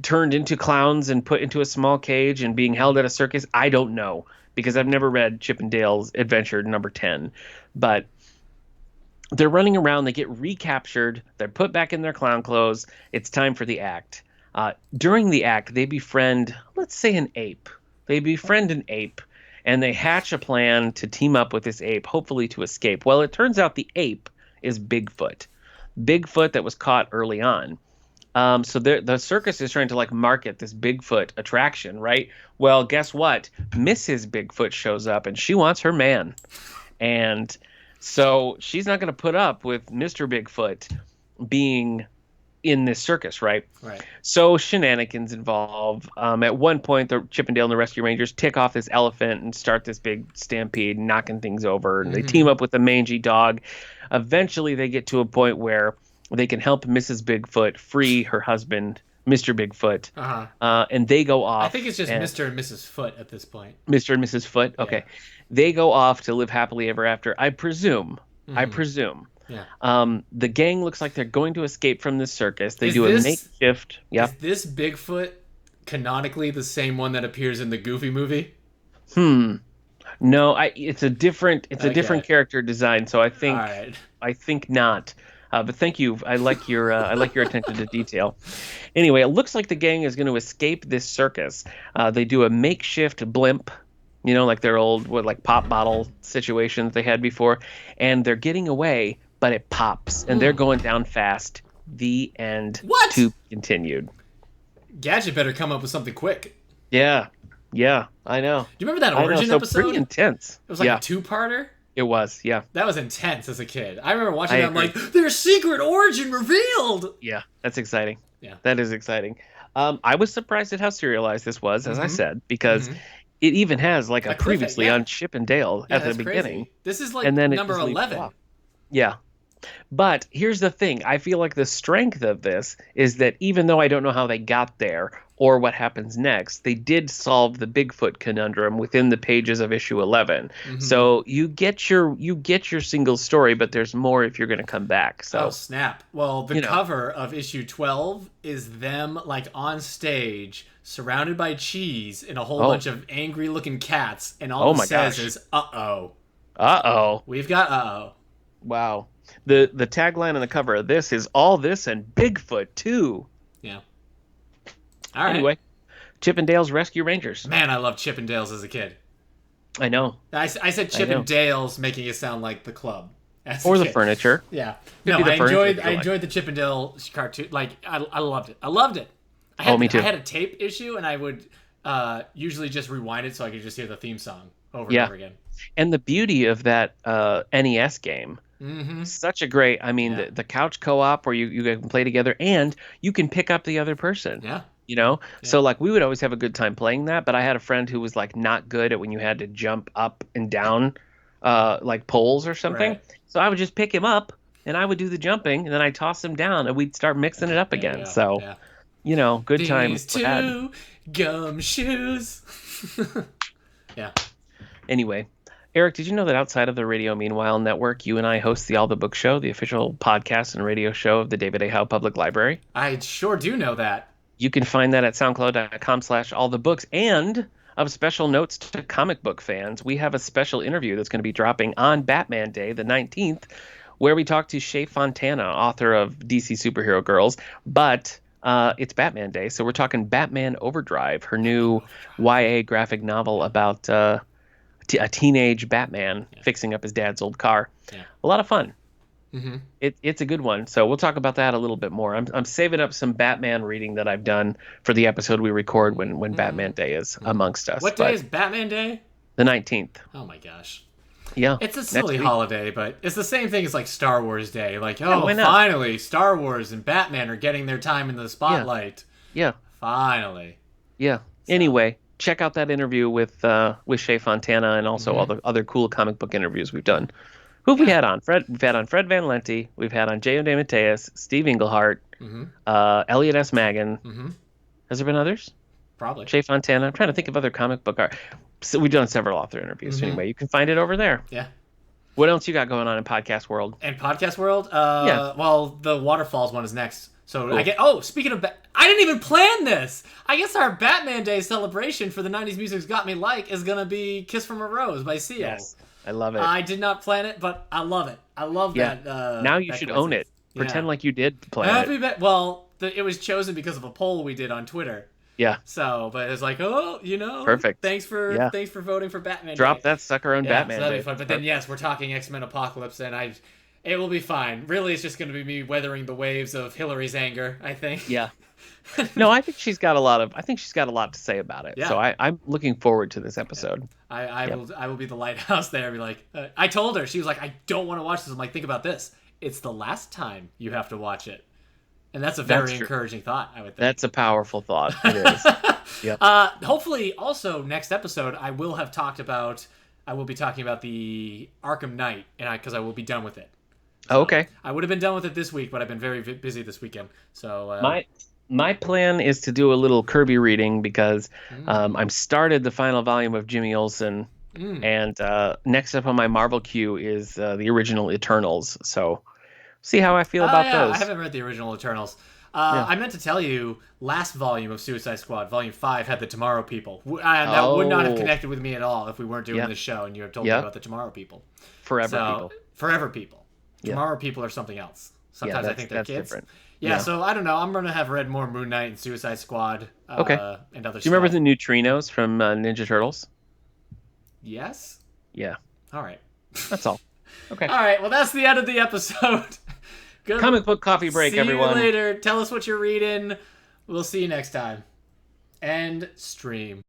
turned into clowns and put into a small cage and being held at a circus, I don't know, because I've never read Chip and Dale's Adventure number 10. But they're running around. They get recaptured. They're put back in their clown clothes. It's time for the act. During the act, they befriend, let's say, an ape. They befriend an ape, and they hatch a plan to team up with this ape, hopefully to escape. Well, it turns out the ape is Bigfoot that was caught early on. So the circus is trying to market this Bigfoot attraction, right? Well, guess what? Mrs. Bigfoot shows up and she wants her man. And so she's not going to put up with Mr. Bigfoot being in this circus, right? Right. So shenanigans involve. At one point, the Chip and Dale and the Rescue Rangers tick off this elephant and start this big stampede, knocking things over. And they team up with the mangy dog. Eventually, they get to a point where they can help Mrs. Bigfoot free her husband, Mr. Bigfoot. And they go off. I think it's just Mr. and Mrs. Foot at this point. Mr. and Mrs. Foot? Okay. Yeah. They go off to live happily ever after. I presume. Yeah. The gang looks like they're going to escape from this circus. They do a makeshift. Yeah. Is this Bigfoot canonically the same one that appears in the Goofy movie? No, it's a different character design, so I think not. But thank you. I like your attention to detail. Anyway, it looks like the gang is going to escape this circus. They do a makeshift blimp, like their old pop bottle situations they had before, and they're getting away, but it pops, and they're going down fast. The end. What? To be continued. Gadget better come up with something quick. Yeah, I know. Do you remember that origin episode? Pretty intense. It was a two-parter? It was, yeah. That was intense as a kid. I remember watching that, I'm like, their secret origin revealed! Yeah, that's exciting. Yeah. That is exciting. I was surprised at how serialized this was, as I said, because it even has a previously on Chip and Dale at the beginning. Crazy. This is number 11. Yeah. But here's the thing. I feel like the strength of this is that even though I don't know how they got there or what happens next, they did solve the Bigfoot conundrum within the pages of issue 11. So you get your single story, but there's more if you're going to come back. So oh snap. Well, the cover of issue 12 is them like on stage surrounded by cheese and a whole bunch of angry looking cats, and all it says is uh-oh. Uh-oh. We've got uh-oh. Wow. The tagline on the cover of this is all this and Bigfoot too. Yeah. All right. Anyway, Chippendales Rescue Rangers. Man, I loved Chippendales as a kid. I know. I said Chippendales, making it sound like the club. Or the furniture. Yeah. No, I enjoyed the Chippendale cartoon. Like, I loved it. I loved it. Me too. I had a tape issue, and I would usually just rewind it so I could just hear the theme song over and over again. And the beauty of that NES game, such a great, the couch co-op where you can play together and you can pick up the other person. Yeah. So like we would always have a good time playing that, but I had a friend who was like not good at when you had to jump up and down like poles or something. Right. So I would just pick him up and I would do the jumping and then I'd toss him down and we'd start mixing it up again. So, good times. These two gum shoes. Yeah. Anyway, Eric, did you know that outside of the Radio Meanwhile Network, you and I host the All the Book Show, the official podcast and radio show of the David A. Howe Public Library? I sure do know that. You can find that at soundcloud.com/allthebooks. And of special notes to comic book fans, we have a special interview that's going to be dropping on Batman Day, the 19th, where we talk to Shay Fontana, author of DC Superhero Girls. But it's Batman Day, so we're talking Batman Overdrive, her new YA graphic novel about a teenage Batman fixing up his dad's old car. Yeah. A lot of fun. It's a good one. So we'll talk about that a little bit more. I'm saving up some Batman reading that I've done for the episode we record when Batman Day is amongst us. What day is Batman Day? The 19th. Oh my gosh. Yeah. It's a silly holiday, but it's the same thing as like Star Wars Day. Like, finally, Star Wars and Batman are getting their time in the spotlight. Yeah. Finally. Yeah. So. Anyway, check out that interview with Shay Fontana and also all the other cool comic book interviews we've done. Who have we had on? We've had on Fred Van Lente. We've had on J.O. DeMatteis, Steve Englehart, Elliot S. Magan. Has there been others? Probably. Shay Fontana. I'm trying to think of other comic book art. So we've done several author interviews. Anyway, you can find it over there. Yeah. What else you got going on in podcast world? In podcast world? Well, the Waterfalls one is next. So cool. Speaking of I didn't even plan this. I guess our Batman Day celebration for the 90s Music's Got Me Like is going to be Kiss from a Rose by Seal. Yes. I love it. I did not plan it, but I love it. I love that. Now you should own it. Pretend like you did plan it. It was chosen because of a poll we did on Twitter. Yeah. So, but it's like, perfect. Thanks for voting for Batman. Drop that sucker on Batman. So that'd be fun. But then we're talking X-Men Apocalypse, and it will be fine. Really, it's just going to be me weathering the waves of Hillary's anger, I think. Yeah. No, I think she's got a lot to say about it. Yeah. So I'm looking forward to this episode. I will be the lighthouse there and be like, I told her, she was like, I don't want to watch this. I'm like, think about this. It's the last time you have to watch it. And that's a very encouraging thought, I would think. That's a powerful thought. It is. Yep. Hopefully, also, next episode, I will be talking about the Arkham Knight, because I will be done with it. So, okay. I would have been done with it this week, but I've been very busy this weekend. So my plan is to do a little Kirby reading because I'm started the final volume of Jimmy Olsen, and next up on my Marvel queue is the original Eternals. So see how I feel about those. I haven't read the original Eternals. I meant to tell you, last volume of Suicide Squad, Volume 5, had the Tomorrow People. That would not have connected with me at all if we weren't doing this show and you had told me about the Tomorrow People. Forever People. Tomorrow People are something else. Sometimes I think they're kids. Different. Yeah, so I don't know. I'm going to have read more Moon Knight and Suicide Squad and other stuff. Do you remember the neutrinos from Ninja Turtles? Yes? Yeah. All right. That's all. Okay. All right. Well, that's the end of the episode. Good. Comic book coffee break, everyone. See you later. Tell us what you're reading. We'll see you next time. End stream.